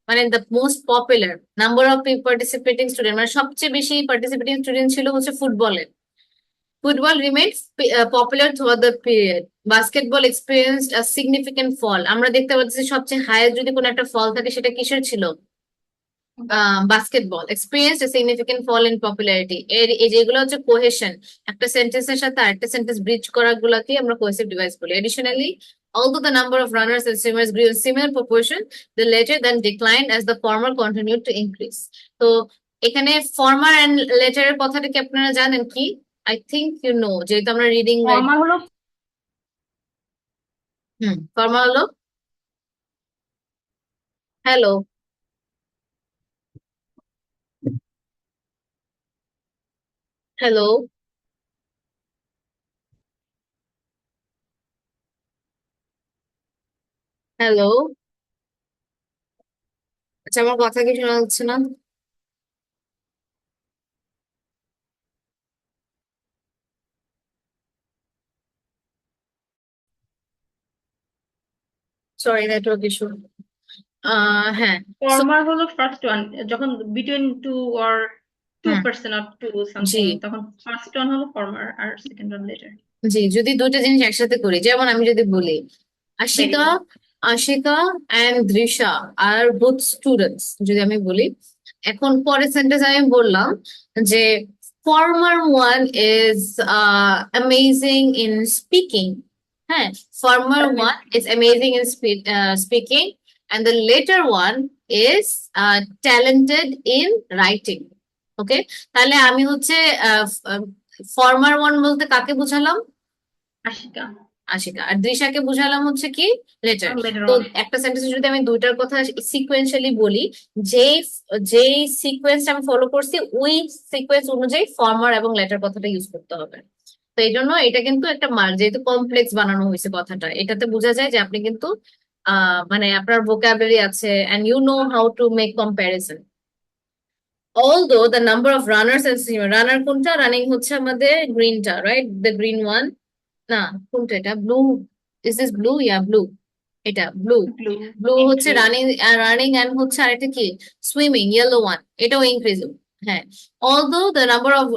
মানে the most popular number of participating student, মানে সবচেয়ে বেশি পার্টিসিপেটিং স্টুডেন্ট ছিল হচ্ছে ফুটবলে। Football remained popular through the period. Basketball experienced a significant fall, আমরা দেখতে পাচ্ছি সবচেয়ে হাইয়েস্ট যদি কোনো একটা ফল থাকে সেটা কিসের ছিল? Basketball experienced a significant fall in popularity. এই যেগুলো হচ্ছে কোহেশন, একটা সেন্টেন্সের সাথে আরেকটা সেন্টেন্স ব্রিজ করা গুলাকে আমরা কোহেসিভ ডিভাইস বলি। Additionally, although the number of runners and swimmers grew in similar proportion, the latter then declined as the former continued to increase. তো এখানে ফর্মার এন্ড লেটারের কথাটা কি আপনারা জানেন কি? আই থিংক ইউ নো, যেহেতু আমরা রিডিং ফর্মাল হলো ফর্মাল হলো, হ্যালো হ্যালো হ্যালো, আচ্ছা আমার কথা কি শোনা যাচ্ছে না? Sorry, network issue. হ্যাঁ, so, ফর্মাল হলো ফার্স্ট ওয়ান, যখন between two or two hmm, person or two জি সামথিং, তখন ফার্স্ট ওয়ান হলো ফর্মার আর সেকেন্ড ওয়ান লেটার। জি, যদি দুইটা জিনিস একসাথে করি, যেমন আমি যদি বলি very Ashika, good. Ashika and Drisha আর বোথ স্টুডেন্টস, যদি আমি বলি, এখন পরের সেন্টেন্স আমি বললাম যে former one is amazing in speaking. হ্যাঁ, former one is amazing in speaking and the latter one is talented in writing. Okay, তাহলে আমি হচ্ছে ফর্মার ওয়ান বলতে কাকে বুঝালাম? আশিকা। আশিকা। আর দৃশাকে বুঝালাম হচ্ছে কি? লেটার। লেটার তো ওয়ান। একটা সেন্টেন্সে যদি আমি দুইটার কথা সিকুয়েন্সিয়ালি বলি, যেই যেই সিকোয়েন্স আমি ফলো করছি ওই সিকোয়েন্স অনুযায়ী ফর্মার এবং লেটার কথাটা ইউজ করতে হবে। তো এই জন্য এটা কিন্তু একটা যেহেতু কমপ্লেক্স বানানো হয়েছে কথাটা, এটাতে বোঝা যায় যে আপনি কিন্তু মানে আপনার ভোকাবুলারি আছে and you know how to make comparison. Although the number of runners and রানার কোনটা? রানিং হচ্ছে আমাদের গ্রিনটা, রাইট? দ্য গ্রিন ওয়ান, না কোনটা এটা? Blue, is this blue? Yeah blue, এটা ব্লু। ব্লু। ব্লু হচ্ছে ইনক্রিজ। রানিং, রানিং এন্ড হচ্ছে আরেকটা কি? সুইমিং, ইয়েলো ওয়ান, এটাও ইনক্রিজ। হ্যাঁ, although the number of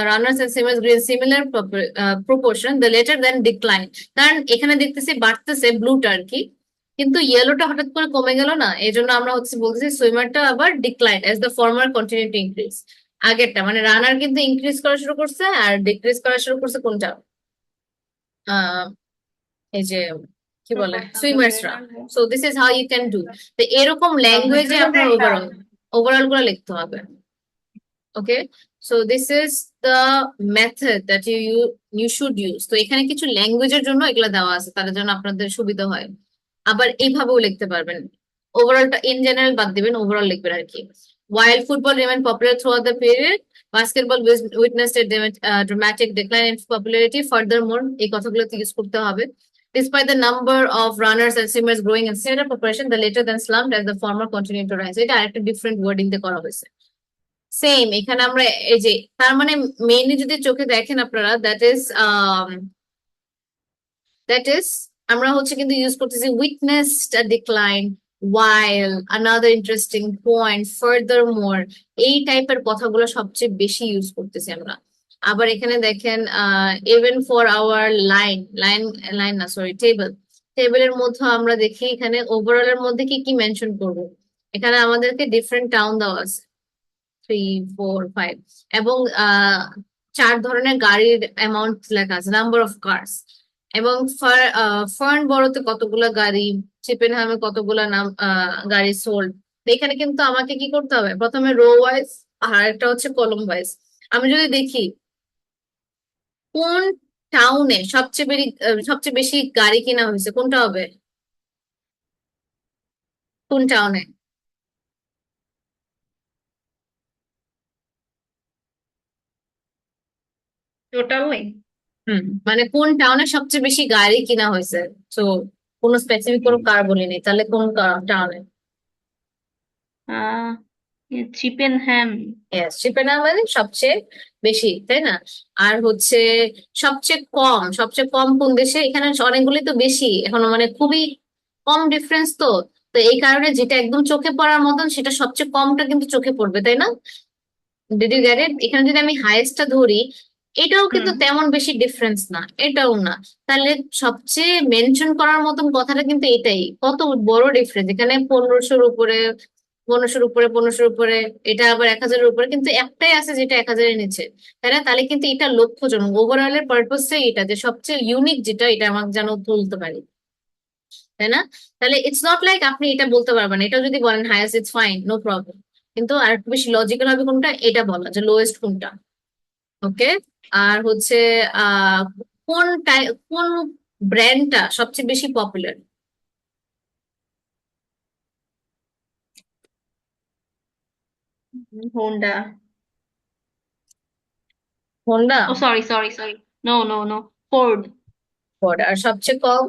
runners and swimmers grew in similar proportion, the latter then declined. কারণ এখানে দেখতেছি বাড়তেছে ব্লুটা আর কি, কিন্তু ইয়েলোটা হঠাৎ করে কমে গেল না, এই জন্য আমরা হচ্ছে বলতেছি সুইমারটা আবার decline as the former continue to increase. আগেরটা মানে রানার কিন্তু ইনক্রিজ করা শুরু করছে, আর ডিক্রিজ করা শুরু করছে কোনটা? আহ এই যে কি বলে, সুইমার্সরা। So this is how you can do. তো এরকম ল্যাঙ্গুয়েজে আপনার ওভারঅল ওভারঅল গুলো লিখতে হবে। Okay, so this is the method that you should use. তো এখানে কিছু ল্যাঙ্গুয়েজের জন্য এগুলো দেওয়া আছে, তাদের জন্য আপনাদের সুবিধা হয়। আবার এইভাবেও লিখতে পারবেন, ওভারঅলটা ইন জেনারেল বাদ দিবেন, ওভারঅল লিখবেন আর কি। While football remained popular throughout the period, basketball witnessed a dramatic decline in popularity. Furthermore, এই কথাগুলোতে ইউজ করতে হবে। Despite the number of runners and swimmers growing in similar proportion, the latter then slumped as the former continued to rise. এটা আরেকটা different wording দিয়ে করা হয়েছে। Same এখানে আমরা এই যে, তার মানে মেইনলি যদি চোখে দেখেন আপনারা, দ্যাট ইজ আমরা হচ্ছে কিন্তু ইউজ করতেছি witnessed a decline, while, another interesting point, furthermore, এই টাইপের কথাগুলো সবচেয়ে বেশি ইউজ করতেছি আমরা। আবার এখানে দেখেন even for our লাইন না সরি টেবিলের মধ্যে আমরা দেখি এখানে ওভারঅল এর মধ্যে কি কি মেনশন করব। এখানে আমাদেরকে ডিফারেন্ট টাউন দেওয়া আছে, 3, 4, 5 এবং 4 ধরনের গাড়ির অ্যামাউন্ট লেখা আছে, নাম্বার অফ কার্স। এবং ফার্ন বড়তে কতগুলা গাড়ি, চিপেনহামে কতগুলা গাড়ি সোল্ড। এখানে কিন্তু আমাকে কি করতে হবে, প্রথমে রো ওয়াইজ আর একটা হচ্ছে কলম ওয়াইজ। আমি যদি দেখি কোন টাউনে সবচেয়ে বেশি গাড়ি কেনা হয়েছে, কোনটা হবে? কোন টাউনে? টোটালি মানে কোন টাউনে সবচেয়ে বেশি গাড়ি কিনা হয়েছে। তো কোনো স্পেসিফিক কোনো কার বলিনি, তাহলে কোন টাউনে? আহ চিপেনহ্যাম। শিপেনা মানে সবচেয়ে বেশি, তাই না? আর হচ্ছে সবচেয়ে কম কোন দেশে? এখানে অনেকগুলি তো বেশি এখনো, মানে খুবই কম ডিফারেন্স তো। তো এই কারণে যেটা একদম চোখে পড়ার মতন সেটা সবচেয়ে কমটা কিন্তু চোখে পড়বে, তাই না? Did you get it? এখানে যদি আমি হাইয়েস্টটা ধরি, এটাও কিন্তু হুম তেমন বেশি ডিফারেন্স না, এটাও না। তাহলে সবচেয়ে মেনশন করার মতন কথাটা কিন্তু এটাই, কত বড় ডিফারেন্স এখানে, 1500-র উপরে 1500-র উপরে এটা আবার 1000-এর উপরে, কিন্তু একটাই আছে যেটা 1000-এর নিচে, তাই না? তাহলে কিন্তু এটা লক্ষ্যজনক, ওভারঅল এর পারপাসটাই এটা, যে সবচেয়ে ইউনিক যেটা এটা আমাকে যেন তুলতে পারি, তাই না? তাহলে ইটস নট লাইক আপনি এটা বলতে পারবেন, এটা যদি বলেন highest it's fine, no problem. কিন্তু আর একটু বেশি লজিক্যাল হবে কোনটা, এটা বলা যে লোয়েস্ট কোনটা। ওকে। আর হচ্ছে কোন ব্র্যান্ডটা সবচেয়ে বেশি পপুলার? হোন্ডা। হোন্ডা। ও sorry sorry sorry, no no no, Ford. Ford. আর সবচেয়ে কম?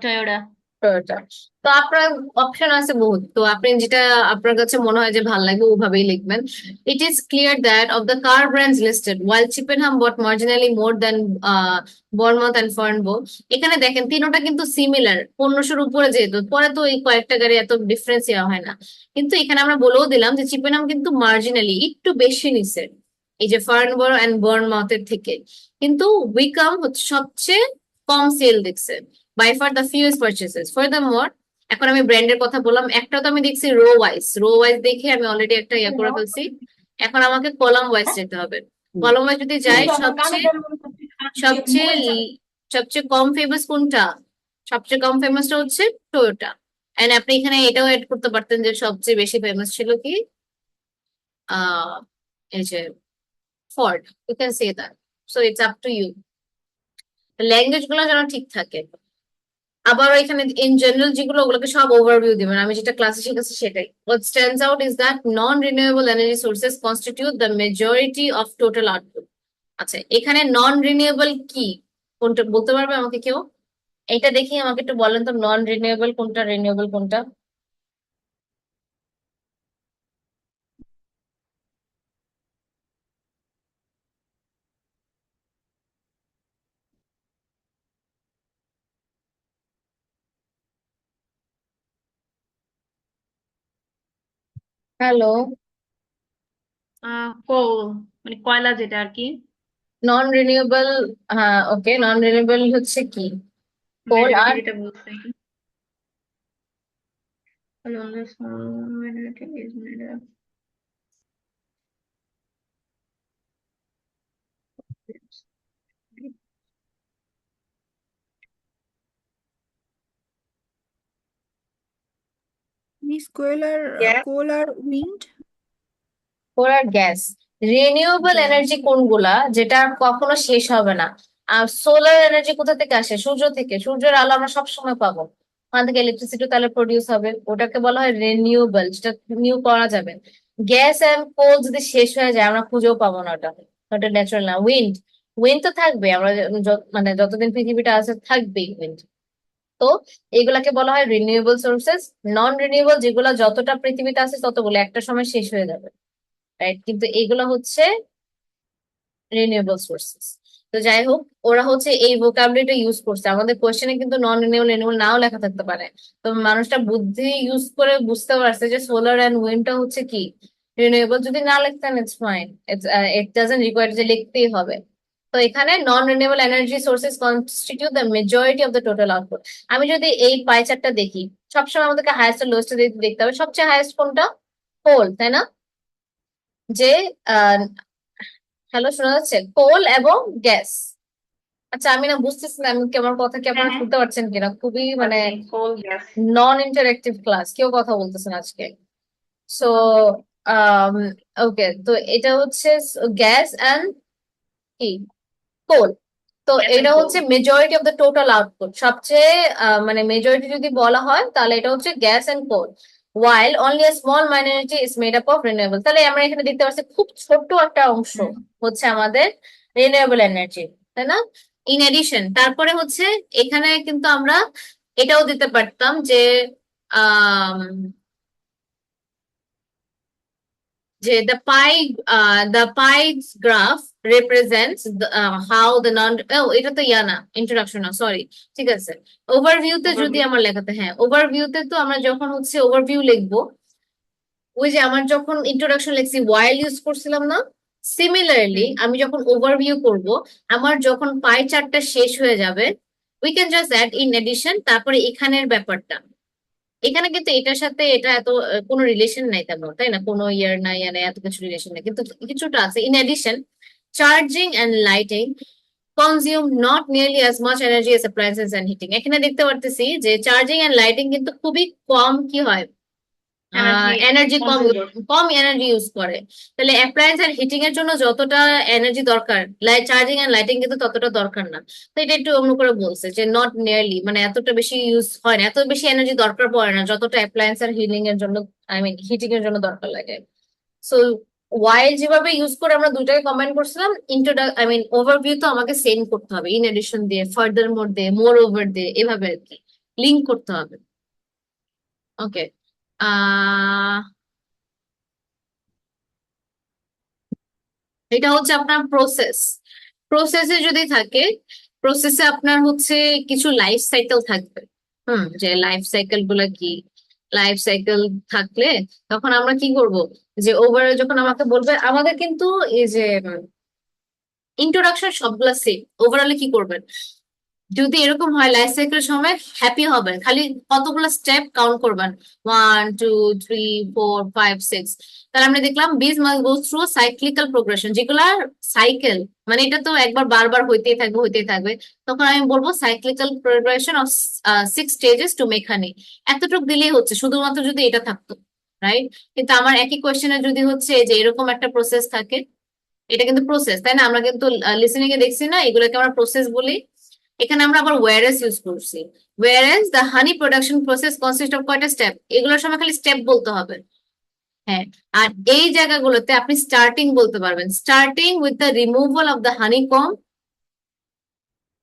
টয়োটা। টয়োটা। তো আপনার অপশন আছে বহুত, তো আপনি যেটা আপনার কাছে মনে হয় যে ভালো লাগবে ওভাবেই লিখবেন। It is clear that of the car brands listed while Chippenham bought marginally more than Bournemouth and Farnborough. এখানে দেখেন তিনোটা কিন্তু সিমিলার, 1500-র উপরে, যেহেতু পরে তো এই কয়েকটা গাড়ি এত ডিফারেন্স হয় না। কিন্তু এখানে আমরা বলেও দিলাম যে চিপেনহাম কিন্তু মার্জিনালি একটু বেশি নিছে এই যে ফার্নবো অ্যান্ড বরমাউথের থেকে। কিন্তু উইকাম হচ্ছে সবচেয়ে কম সেল দেখছে, বাই ফার দ্য ফিউয়েস্ট পারচেসেস। ফার্দারমোর, এখন আমি ব্র্যান্ডের কথা বললাম, একটাও তো আমি দেখছি রো ওয়াইজ দেখে আমি অলরেডি একটা ইয়ে করে ফেলছি। এখন আমাকে কলাম ওয়াইজ যেতে হবে। কলাম ওয়াইজ যদি যাই, সবচেয়ে সবচেয়ে কম ফেমাস কোনটা? সবচেয়ে কম ফেমাসটা হচ্ছে টয়োটা। এন্ড আপনি এখানে এটাও এড করতে পারতেন যে সবচেয়ে বেশি ফেমাস ছিল কি, আহ এই যে ফোর্ড। You can say that. So it's up to you, language গুলো যেন ঠিক থাকে। আবার এখানে ইন জেনারেল যেগুলো, ওগুলোকে সব ওভারভিউ দিবেন, আমি যেটা ক্লাসে শিখেছি সেটাই। What stands out is that non-renewable energy sources constitute the majority of total output. আচ্ছা, এখানে নন রিনিউয়েবল কি, কোনটা বলতে পারবে আমাকে কেউ? এটা দেখি আমাকে একটু বলেন তো, নন রিনিউয়েবল কোনটা, রিনিউয়েবল কোনটা? হ্যালো। কোল, মানে কয়লা যেটা আর কি। নন রিনিউয়েবল। হ্যাঁ, ওকে, নন রিনিউয়েবল হচ্ছে কি? কোল মেজরিটি আর যেটা বলছে, majority is made up. মিস কোল আর উইন্ড। কোল আর গ্যাস। Renewable gas. এনার্জি কোনগুলা, যেটা আর কখনো শেষ হবে না? আর সোলার এনার্জি কোথা থেকে আসে? সূর্য থেকে। সূর্যের আলো আমরা সবসময় পাবো, ওখান থেকে ইলেকট্রিসিটি তাহলে প্রডিউস হবে, ওটাকে বলা হয় রিনিউয়েবল, যেটা নিউ করা যাবে। গ্যাস এন্ড কোল যদি শেষ হয়ে যায় আমরা খুঁজেও পাবো না ওটা, ওটা ন্যাচারাল না। উইন্ড, উইন্ড তো থাকবে, আমরা মানে যতদিন পৃথিবীটা আছে থাকবেই উইন্ড। তো এগুলাকে বলা হয় রিনিউয়েবল সোর্সেস। নন রিনিউয়েবল যেগুলো যতটা পৃথিবীতে আছে ততগুলো একটা সময় শেষ হয়ে যাবে, রাইট? কিন্তু এগুলো হচ্ছে রিনিউয়েবল সোর্সেস। তো যাই হোক, ওরা হচ্ছে এই ভোকাবুলারিটা ইউজ করছে আমাদের কোয়েশ্চেনে, কিন্তু নন রিনিউয়েবল রিনিউয়েবল নাও লেখা থাকতে পারে। তো মানুষটা বুদ্ধি ইউজ করে বুঝতে পারছে যে সোলার অ্যান্ড উইন্ডটা হচ্ছে কি, রিনিউয়েবল। যদি না লিখতেন it's fine, it doesn't require যে লিখতেই হবে। তো তো এখানে নন renewable energy sources constitute the majority of the total output. আমি যদি এই পাই চার্টটা দেখি, সবসময় আমাদেরকে হাইয়েস্ট আর লোয়েস্ট দেখতে হবে। সবচেয়ে হাইয়েস্ট কোনটা? কোল, তাই না? যে হ্যালো, শোনা যাচ্ছে? কোল এবং গ্যাস। আচ্ছা, আমি না বুঝতেছি না, আমি কি আমার কথা কি আপনারা হ্যাঁ, শুনতে পাচ্ছেন কিনা? খুবই মানে পাচ্ছি, কোল গ্যাস। নন ইন্টারেক্টিভ ক্লাস, কেউ কথা বলতেছেন আজকে। সো ওকে, তো এটা হচ্ছে গ্যাস অ্যান্ড কি, কোল। তো গ্যাস এন্ড এটা কোল। হচ্ছে majority of the total output. সবচেয়ে মানে মেজরিটি যদি বলা হয় তাহলে এটা হচ্ছে gas and coal, while only a small minority is made up of renewable। তাহলে আমরা এখানে দেখতে পাচ্ছি খুব ছোট্ট একটা অংশ হচ্ছে আমাদের রিনিউয়েবল এনার্জি, তাই না? ইন এডিশন তারপরে হচ্ছে এখানে কিন্তু আমরা এটাও দিতে পারতাম যে আহ যে the pie graph represents how the non এটা তো ইয়া না, ইন্ট্রোডাকশন না, সরি। ঠিক আছে, ওভারভিউতে যদি ওভারভিউ। আমার লেখাতে, হ্যাঁ ওভারভিউতে তো আমরা যখন হচ্ছে ওভারভিউ লিখবো, ওই যে আমার যখন ইন্ট্রোডাকশন লিখছি ওয়াইল ইউজ করছিলাম না, সিমিলারলি আমি যখন ওভারভিউ করব, আমার যখন পাই চার্টটা শেষ হয়ে যাবে, we can just add in addition, তারপরে এখানের ব্যাপারটা। এখানে কিন্তু এটার সাথে এটা এত কোনো রিলেশন নাই তেমন, তাই না? কোনো ইয়ার নাই, ইয়ার এত কিছু রিলেশন নেই, কিন্তু কিছুটা আছে। In addition, charging and lighting consume not nearly as much energy as appliances and heating. এখানে দেখতে পারতেছি যে চার্জিং অ্যান্ড লাইটিং কিন্তু খুবই কম কি হয়, এনার্জি এনার্জি কম, কনজিউম করে। কম এনার্জি ইউজ করে। তাহলে অ্যাপ্লায়েন্স আর হিটিং এর জন্য যতটা এনার্জি দরকার, চার্জিং এন্ড লাইটিং কিন্তু ততটা দরকার না। তো এটা একটু অন্য করে বলছে যে নট নিয়ারলি, মানে এতটা বেশি ইউজ হয় না, এত বেশি এনার্জি দরকার পড়ে না যতটা অ্যাপ্লায়েন্স আর হিলিং এর জন্য, আই মিন হিটিং এর জন্য দরকার লাগে। সো ওয়াইল যেভাবে ইউজ করে আমরা দুইটাকে কম্বাইন করছিলাম, আই মিন ওভারভিউ তো আমাকে সেম করতে হবে, ইন এডিশন দিয়ে, ফার্দার মোর দিয়ে, মোর ওভার দিয়ে, এভাবে আর কি লিঙ্ক করতে হবে। ওকে, আহ এটা হচ্ছে আপনার প্রসেস। প্রসেসে যদি থাকে, প্রসেসে আপনার হচ্ছে কিছু লাইফ সাইকেল থাকবে। যে লাইফ সাইকেল গুলা কি, লাইফ সাইকেল থাকলে তখন আমরা কি করব, যে ওভারঅল যখন আমাকে বলবে, আমাদের কিন্তু এই যে ইন্ট্রোডাকশন সবগুলা সেম, ওভারঅলে কি করবেন, যদি এরকম হয় লাইফ সাইকেলের সময় হ্যাপি হবেন, খালি কতগুলো স্টেপ কাউন্ট করবেন, 1 2 3 4 5 6। তাহলে আমরা দেখলাম বিজ must go through cyclical progression, যেগুলা সাইকেল, মানে এটা তো একবার বারবার হইতেই থাকবে হইতেই থাকবে। তখন আমি বলবো cyclical progression of 6 stages to make honey. এতটুকু দিলেই হচ্ছে, শুধুমাত্র যদি এটা থাকতো, রাইট? কিন্তু আমার একই কোয়েশ্চেনে যদি হচ্ছে যে এরকম একটা প্রসেস থাকে, এটা কিন্তু প্রসেস, তাই না? আমরা কিন্তু লিসেনিং এ দেখছি না, এগুলোকে আমরা প্রসেস বলি। এখানে আমরা আবার ওয়ারেস ইউজ করছি। Whereas the honey production process consist of কয়টা স্টেপ, এগুলোর সময় খালি স্টেপ বলতে হবে। হ্যাঁ, আর এই জায়গাগুলোতে আপনি স্টার্টিং বলতে পারবেন, starting with the removal of the honeycomb,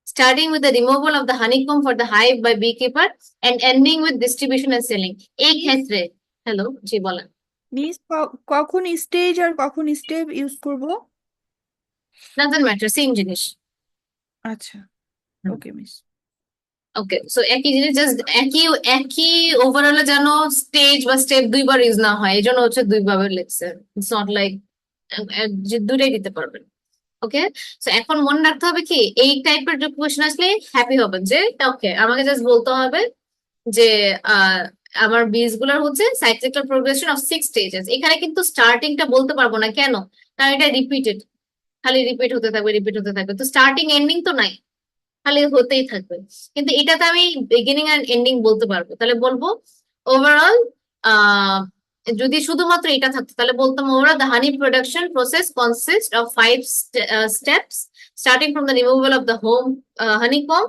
starting with the removal of the honeycomb for the hive by beekeeper and ending with distribution and selling। এই ক্ষেত্রে, হ্যালো, জি বলেন। মিস কখন স্টেজ আর কখন স্টেপ ইউজ করব? Doesn't matter, same জিনিস। আচ্ছা, ওকে miss. ওকে, so একই জিনিস, জাস্ট একই একই ওভারঅলে যেন স্টেজ বা স্টেপ দুইবার ইউজ না হয়, এই জন্য হচ্ছে দুইভাবে লিখছে। ইটস নট লাইক যে দুটাই দিতে পারবেন। ওকে, সো এখন মনে রাখতে হবে কি, এই টাইপের যে কোয়েশ্চেন আসলে হ্যাপি হবেন যে ওকে আমাকে জাস্ট বলতে হবে যে আহ, আমার বীজ গুলার হচ্ছে সাইক্লিক্যাল প্রোগ্রেশন অফ 6 স্টেজেস। এখানে কিন্তু স্টার্টিংটা বলতে পারবো না, কেন? কারণ এটা রিপিটেড, খালি রিপিট হতে থাকবে, রিপিট হতে থাকবে, তো স্টার্টিং এন্ডিং তো নাই, খালি হতেই থাকবে। কিন্তু এটাতে আমি বিগিনিং আর এন্ডিং বলতে পারবো, তাহলে বলবো ওভারঅল। আহ যদি শুধুমাত্র এটা থাকতো তাহলে বলতাম overall the honey production process consist of 5 steps, starting from the removal of the home honeycomb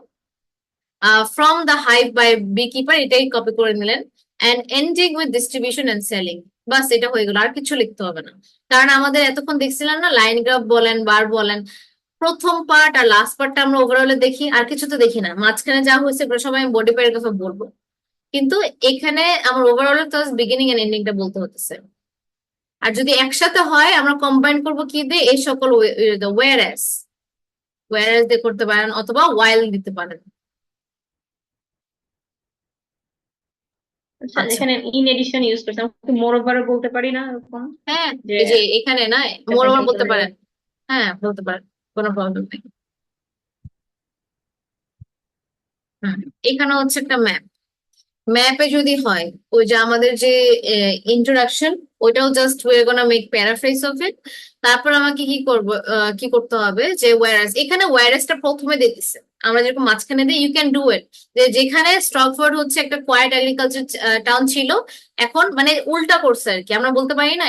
from the hive by beekeeper, এটাই কপি করে নিলেন, and ending with distribution and selling. বাস, এটা হয়ে গেল, আর কিছু লিখতে হবে না। কারণ আমাদের এতক্ষণ দেখছিলাম না, লাইন গ্রাফ বলেন, বার বলেন, প্রথম পার্ট আর লাস্ট পার্টটা আমরা ওভারঅলে দেখি, আর কিছু তো দেখি না, মাঝখানে যা হয়েছে এগুলো সবাই আমি বডি প্যারাগ্রাফে বলবো। কিন্তু এখানে আমার ওভারঅল তো বিগিনিং এন্ড এন্ডিংটা বলতে হতেছে। আর যদি একসাথে হয় আমরা কম্বাইন করব কি দিয়ে, এই সকল ওয়ারএস, ওয়ারএস দিয়ে করতে পারেন অথবা ওয়াইল দিতে পারেন। আচ্ছা, আচ্ছা, যেখানে ইন এডিশন ইউজ করছে, আমি মোর ওভারও বলতে পারি না এরকম? হ্যাঁ, যে এই যে এখানে না, মোর ওভার ডেফিনেটলি বলতে করে দেবো। পারেন, হ্যাঁ বলতে পারেন। কোনো প্রবলেম নেই। এখানে হচ্ছে একটা ম্যাপ। ম্যাপে যদি হয় ওই যে আমাদের যে ইন্ট্রোডাকশন, ওইটাও just way gonna make paraphrase of it. তারপর আমাকে কি করব, কি করতে হবে যে ওয়্যারএস, এখানে ওয়্যারএসটা প্রথমে দিয়ে দিচ্ছে, আমরা যেরকম মাঝখানে দিই ইউ ক্যান ডু ইট, যে যেখানে স্টকফোর্ড হচ্ছে একটা কোয়াইট এগ্রিকালচার টাউন ছিল, এখন মানে উল্টা করছে আর কি, আমরা বলতে পারি না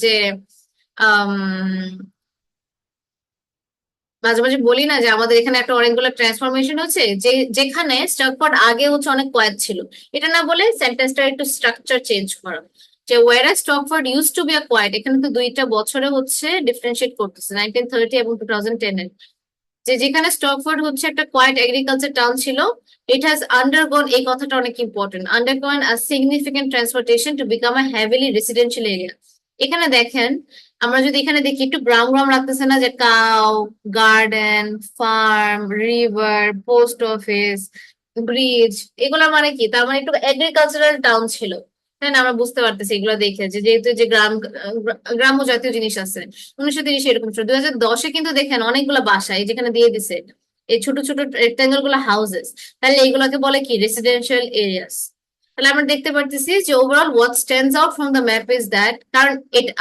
যে মাঝে মাঝে বলি না যে আমাদের এখানে একটা অনেকগুলো ট্রান্সফরমেশন হচ্ছে, যে যেখানে স্টকপট আগে হচ্ছে অনেক কয়েক ছিল, এটা না বলে সেন্টেন্সটা একটু স্ট্রাকচার চেঞ্জ করা, যে where Stockford use to be a quite, এখানে তো দুইটা বছরে হচ্ছে ডিফারেন্সিয়েট করতেছে 1930 এবং 2010 এর, যে যেখানে স্টকফোর্ড হচ্ছে একটা কোয়াইট এগ্রিকালচার টাউন ছিল, ইট হ্যাজ আন্ডারগন, এই কথাটা অনেক important, আন্ডারগন a significant transportation to become a heavily residential area. এখানে দেখেন, আমরা যদি এখানে দেখি একটু গ্রাম গ্রাম লাগতেছে না, যে cow, garden, farm, river, post office, bridge, এগুলো মানে কি, তার মানে একটু এগ্রিকালচারাল টাউন ছিল, তাই না? আমরা বুঝতে পারতেছি এগুলো দেখে, যে যেহেতু যে গ্রাম্য জাতীয় জিনিস আছে। 1930 এরকম ছিল, 2010-এ কিন্তু দেখেন অনেকগুলো বাসা এই যেখানে দিয়ে দিছে, এই ছোট ছোট রেক্টাঙ্গেল গুলো হাউসেস, তাহলে এইগুলোকে বলে কি রেসিডেন্সিয়াল এরিয়াস। তাহলে আমরা দেখতে পারতেছি যে overall what stands out from the map is that, কারণ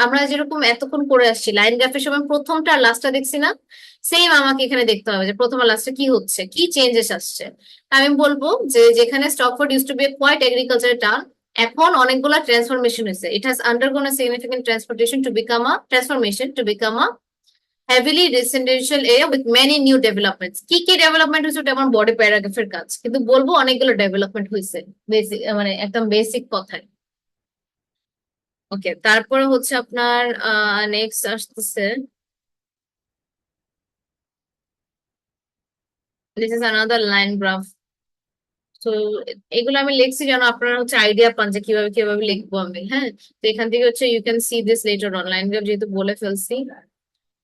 আমরা যেরকম এতক্ষণ করে আসছি লাইন গ্রাফের সময় প্রথমটা আর লাস্টটা দেখছি না, সেম আমাকে এখানে দেখতে হবে যে প্রথম আর লাস্টে কি হচ্ছে, কি চেঞ্জেস আসছে। আমি বলবো যে যেখানে Stockford use to be quite agriculture town, এখন অনেকগুলো ট্রান্সফরমেশন হয়েছে, it has undergone a significant transportation to become a transformation to become a heavily residential area with many new developments. কি কি ডেভেলপমেন্ট হয়েছে ওটা আমার বডি প্যারাগ্রাফের কাজ, কিন্তু বলবো অনেকগুলো ডেভেলপমেন্ট হয়েছে, বেসিক মানে একদম বেসিক কথায়। ওকে, তারপরে হচ্ছে আপনার নেক্সট আসতেছে, this is another line graph. তো এগুলো আমি লিখছি যেন আপনারা হচ্ছে আইডিয়া পান যে কিভাবে কিভাবে লিখবো আমি, হ্যাঁ। তো এখান থেকে হচ্ছে you can see this later on, line graph যেহেতু বলে ফেলছি।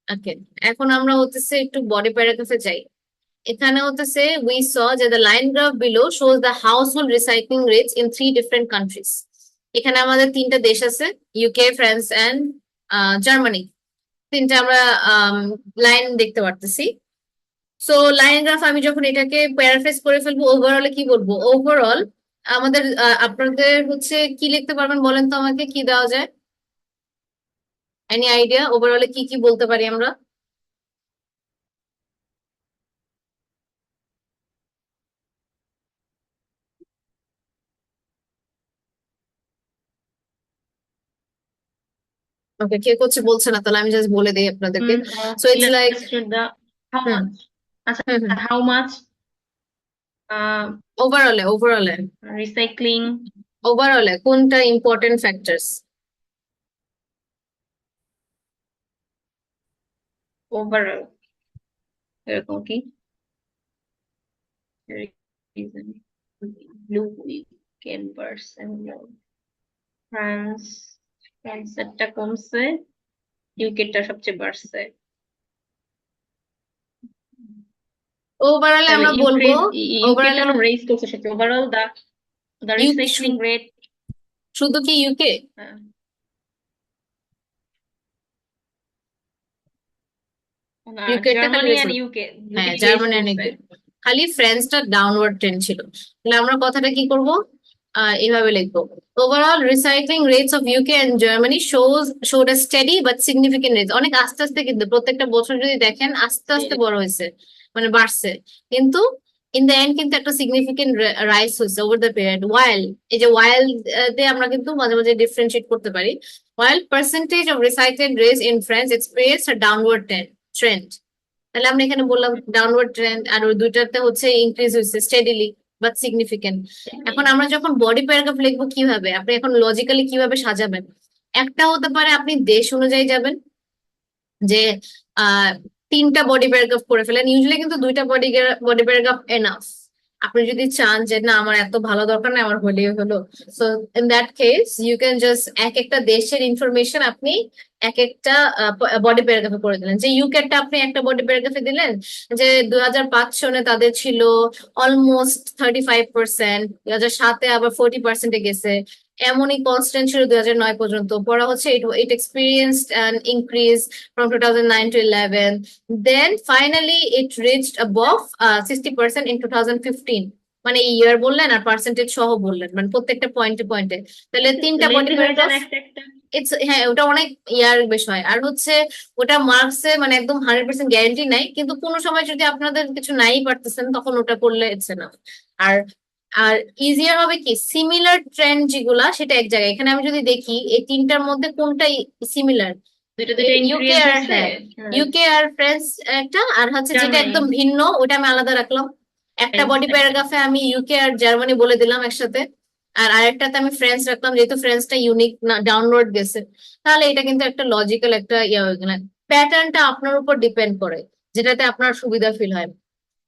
ওকে, এখন আমরা হচ্ছে একটু বডি প্যারাগ্রাফে যাই। এখানে হচ্ছে we saw যে the line graph below shows the household recycling rates in 3 different countries. এখানে আমাদের তিনটা দেশ আছে, ইউকে, ফ্রান্স এন্ড জার্মানি, তিনটা আমরা লাইন দেখতে পারতেছি। সো লাইন গ্রাফ আমি যখন এটাকে প্যারাফ্রেজ করে ফেলবো, ওভারঅলে কি বলবো, ওভারঅল আমাদের আপনাদের হচ্ছে কি লিখতে পারবেন বলেন তো আমাকে, কি দেওয়া যায়, এনি আইডিয়া ওভারঅলে কি কি বলতে পারি আমরা? ওকে, কে করছে বলছে না, তাহলে আমি জাস্ট বলে দিই আপনাদেরকে। So it's like, illustrate the how hmm much, আচ্ছা, হুম হুম, how much ওভারঅলে recycling কোনটা ইম্পর্টেন্ট ফ্যাক্টরস? overall, এরকম কি blue campers and ফ্রান্স, ফ্রান্সেরটা কমছে, ইউকেটা সবচেয়ে বাড়ছে। ওভারঅলে তাহলে আমরা বলবো, ইউকেটা ওভারঅলে হলো রেইজ করছে সেটা ওভারঅল দা রিসাইক্লিং রেট। শুধু কি ইউকে? না, ইউকেটা খালি জার্মানি হয়েছিল, আর ইউকে হ্যাঁ দুটোই রেইজ জার্মানি করছে। অনেক, খালি ফ্রান্সটা ডাউনওয়ার্ড ট্রেন্ড ছিল। তাহলে আমরা কথাটা কি করব, এইভাবে লিখবো, overall recycling rates of UK and Germany showed a steady but significant rate, অনেক আস্তে আস্তে, কিন্তু প্রত্যেকটা বছর যদি দেখেন আস্তে আস্তে বড় হয়েছে, মানে বাড়ছে, কিন্তু ইন দ্য এন্ড কিন্তু একটা সিগনিফিকেন্ট রাইস হয়েছে ওভার দ্য পিরিয়ড। ওয়াইল, এই যে ওয়াইল দিয়ে আমরা কিন্তু মাঝে মাঝে ডিফারেন্সিয়েট করতে পারি, while percentage of recycled waste in France experienced a downward trend. তাহলে আমরা এখানে বললাম ডাউনওয়ার্ড ট্রেন্ড, আর ওই দুইটাতে হচ্ছে ইনক্রিজ হয়েছে স্টেডিলি বাট সিগনিফিকেন্ট। এখন আমরা যখন বডি প্যারাগ্রাফ লিখবো কিভাবে, আপনি এখন লজিক্যালি কিভাবে সাজাবেন, একটা হতে পারে আপনি দেশ অনুযায়ী যাবেন, যে আহ তিনটা বডি প্যারাগ্রাফ করে ফেলেন, ইউজুয়ালি কিন্তু দুইটা বডি প্যারাগ্রাফ এনাফ। আপনি যদি চান যে না আমার এত ভালো দরকার নেই, আমার হলেই হলো, so in that case you can just এক একটা দেশের ইনফরমেশন আপনি এক একটা বডি প্যারাগ্রাফে করে দিলেন, যে ইউকেটা আপনি একটা বডি প্যারাগ্রাফে দিলেন যে 2005 সনে তাদের ছিল অলমোস্ট 35%, 2007-এ আবার 40%-এ গেছে, এমনই কনস্ট্যান্ট ছিল 2009 পর্যন্ত। পরে হচ্ছে it experienced an increase from 2009 to 11, then finally it reached above 60% in 2015। মানে ইয়ার বললেন আর পার্সেন্টেজ সহ বললেন, মানে প্রত্যেকটা পয়েন্টে পয়েন্টে, তাহলে তিনটা বডি লেন্দি হয়ে যান প্যারাগ্রাফ। একটা একটা। ইটস, হ্যাঁ ওটা অনেক ইয়ার বিষয়। আর হচ্ছে ওটা মার্কসে মানে একদম 100% গ্যারান্টি নাই, কিন্তু কোনো সময় যদি আপনাদের কিছু নাই পারতেছেন তখন ওটা করলে ইটস না। আর আর ইজিয়ার হবে কি, সিমিলার ট্রেন্ড যেগুলা সেটা এক জায়গায়। এখানে আমি যদি দেখি এই তিনটার মধ্যে কোনটা সিমিলার, দুইটা দুইটা ইউকে ইনক্রিজ আর, হচ্ছে। হ্যাঁ হ্যাঁ, ইউকে আর ফ্রান্স একটা, আর হচ্ছে যেটা জার্মানি। একদম ভিন্ন ওটা আমি আলাদা রাখলাম। একটা বডি প্যারাগ্রাফে আমি ইউকে আর জার্মানি বলে দিলাম একসাথে, আর আরেকটাতে আমি ফ্রান্স রাখলাম যেহেতু ফ্রান্সটা ইউনিক না, ডাউনলোড গেছে। তাহলে এটা কিন্তু একটা লজিক্যাল একটা ইয়ে হয়ে গেল। প্যাটার্নটা আপনার উপর ডিপেন্ড করে, যেটাতে আপনার সুবিধা ফিল হয়।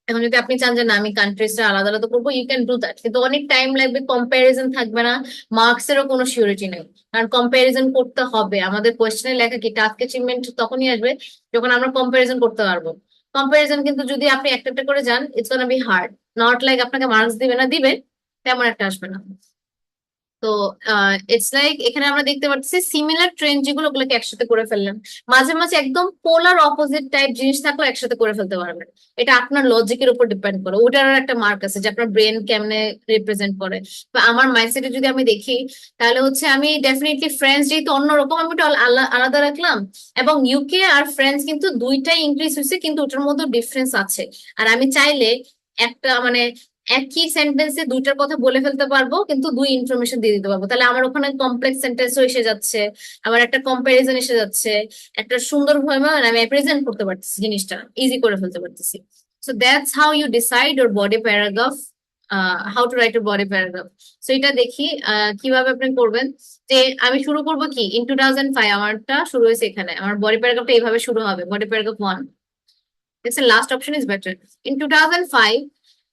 এখন যদি আপনি চান যে না আমি কান্ট্রিজটা আলাদা আলাদা করবো, ইউ ক্যান ডু দ্যাট, কিন্তু অনেক টাইম লাগবে, কম্প্যারিজন থাকবে না, মার্কস এরও কোনো সিউরিটি নেই। কারণ কম্প্যারিজন করতে হবে, আমাদের কোয়েশ্চেনে লেখা কি টাস্ক অ্যাচিভমেন্ট তখনই আসবে যখন আমরা কম্প্যারিজন করতে পারবো। কম্প্যারিজন কিন্তু যদি আপনি একটা একটা করে যান, it's gonna be hard, not like আপনাকে মার্কস দিবে না, দিবে তেমন একটা আসবে না। তো ইটস লাইক এখানে আমরা দেখতে পাচ্ছি সিমিলার ট্রেন্ড যেগুলো, ওগুলোকে একসাথে করে ফেললেন। মাঝে মাঝে একদম পোলার অপোজিট টাইপ জিনিস থাকলে একসাথে করে ফেলতে পারবেন। এটা আপনার লজিকের উপর ডিপেন্ড করে, ওটার একটা মার্ক আছে যে আপনার ব্রেন কেমনে রিপ্রেজেন্ট করে। বা আমার মাইন্ডসেটে যদি আমি দেখি, তাহলে হচ্ছে আমি ডেফিনেটলি ফ্রেন্ডস যেহেতু অন্যরকম আমি ওটা আলাদা রাখলাম, এবং ইউকে আর ফ্রেন্ডস কিন্তু দুইটাই ইনক্রিজ হয়েছে, কিন্তু ওটার মধ্যে ডিফারেন্স আছে। আর আমি চাইলে একটা মানে একই সেন্টেন্সে দুইটার কথা বলে ফেলতে পারবো, কিন্তু দুই ইনফরমেশন দিয়ে দিতে পারবো, তাহলে আমার ওখানে কমপ্লেক্স সেন্টেন্সও এসে যাচ্ছে, আবার একটা কম্পারিজন এসে যাচ্ছে, একটা সুন্দর ভাবে আমি প্রেজেন্ট করতে পারতেছি, জিনিসটা ইজি করে ফেলতে পারতেছি। So that's how you decide your body paragraph, how to write your body paragraph. So এটা দেখি কিভাবে আপনি করবেন। যে আমি শুরু করবো কি, ইন 2005 আমারটা শুরু হয়েছে, এখানে আমার বডি প্যারাগ্রাফটা এইভাবে শুরু হবে, বডি প্যারাগ্রাফ 1। দেখছেন last option is better. In 2005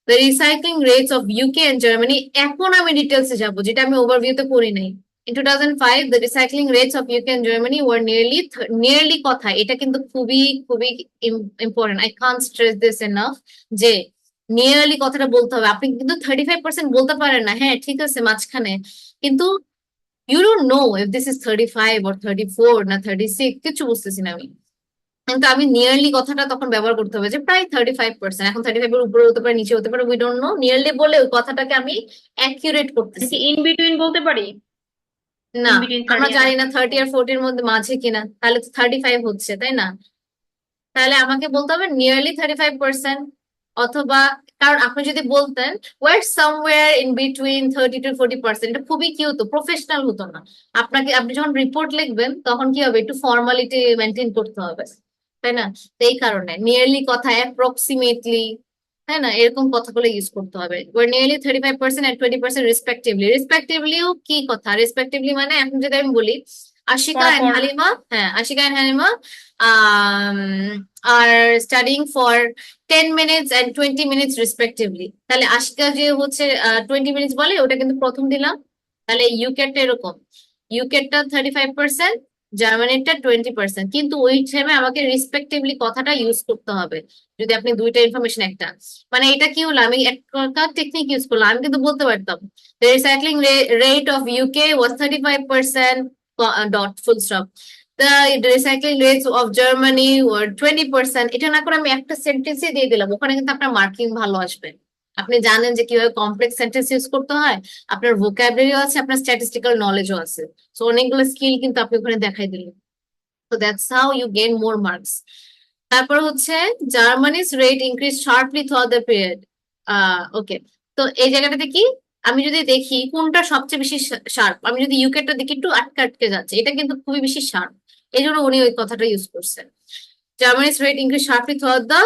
the recycling rates of UK and Germany, এখন আমি ডিটেলসে যাব যেটা আমি ওভারভিউতে করি নাই। In 2005 the recycling rates of UK and Germany were nearly কথা, এটা কিন্তু খুবই খুবই important, I can't stress this enough, যে নিয়ারলি কথাটা বলতে হবে। আপনি কিন্তু 35% বলতে পারেন না, হ্যাঁ ঠিক আছে মাঝখানে, কিন্তু you don't know if this is 35 or 34 না 36, কিছু বুঝতেছি না আমি। কিন্তু আমি নিয়ারলি কথাটা তখন ব্যবহার করতে হবে, যে প্রায় 35%, এখন 35 এর উপরে হতে পারে নিচে হতে পারে, উই ডোন্ট নো, নিয়ারলি বলে ওই কথাটাকে আমি অ্যাকিউরেট করতেছি। নাকি ইন বিটুইন বলতে পারি? না, ইন বিটুইন আমরা 30 জানি and না 30 আর 40 এর মধ্যে মাঝে কিনা, তাহলে তো 35 হচ্ছে তাই না? তাহলে আমাকে বলতে হবে নিয়ারলি 35%, অথবা, কারণ আপনি যদি বলতেন were somewhere in between 30 to 40%, এটা খুবই কি হতো, প্রফেশনাল হতো না। আপনি যখন রিপোর্ট লিখবেন তখন কি হবে, একটু ফর্মালিটি মেনটেন করতে হবে, তাই না? তো এই কারণে নিয়ারলি কথা, অ্যাপ্রক্সিমেটলি, তাই না, এরকম কথাগুলো ইউজ করতে হবে। Were nearly 35% and 20% respectively. রেসপেক্টিভলিও কি কথা, রেসপেক্টিভলি মানে এখন যদি আমি বলি আশিকা এন্ড পরপর। হালিমা, হ্যাঁ Ashika and Halima are studying for 10 minutes and 20 minutes respectively, তাহলে আশিকা যে হচ্ছে 20 মিনিটস বলে, ওটা কিন্তু প্রথম দিলাম। তাহলে ইউকেটটা এরকম, ইউকেটটা 35%, জার্মানিটা 20%, কিন্তু ওই টাইমে আমাকে রেসপেক্টিভলি কথাটা ইউজ করতে হবে। যদি আপনি দুইটা ইনফরমেশন একটা, মানে এটা কি হলো, আমি একটা টেকনিক ইউজ করলাম, আমি কিন্তু বলতে পারতাম the recycling rate of UK was 35%, dot full stop, the recycling rates of Germany were 20%, এটা না করে আমি একটা সেন্টেন্সে দিয়ে দিলাম, ওখানে কিন্তু আপনার মার্কিং ভালো আসবে। আপনি জানেন যে কিভাবে কমপ্লেক্স সেন্টেন্স ইউজ করতে হয়, আপনার ভোকাবুলারিও আছে, আপনার স্ট্যাটিস্টিক্যাল নলেজও আছে, সো অনেকগুলো স্কিল কিন্তু আপনি ওখানে দেখাই দিলেন। তো that's how you gain more marks. তারপর হচ্ছে Germany's rate increase sharply through the period. Okay, তো এই জায়গাটাতে কি, আমি যদি দেখি কোনটা সবচেয়ে বেশি শার্প, আমি যদি ইউকেটা দেখি একটু আটকে আটকে যাচ্ছে, এটা কিন্তু খুবই বেশি শার্প, এই জন্য উনি ওই কথাটা ইউজ করছেন। Germany's rate increase sharply through the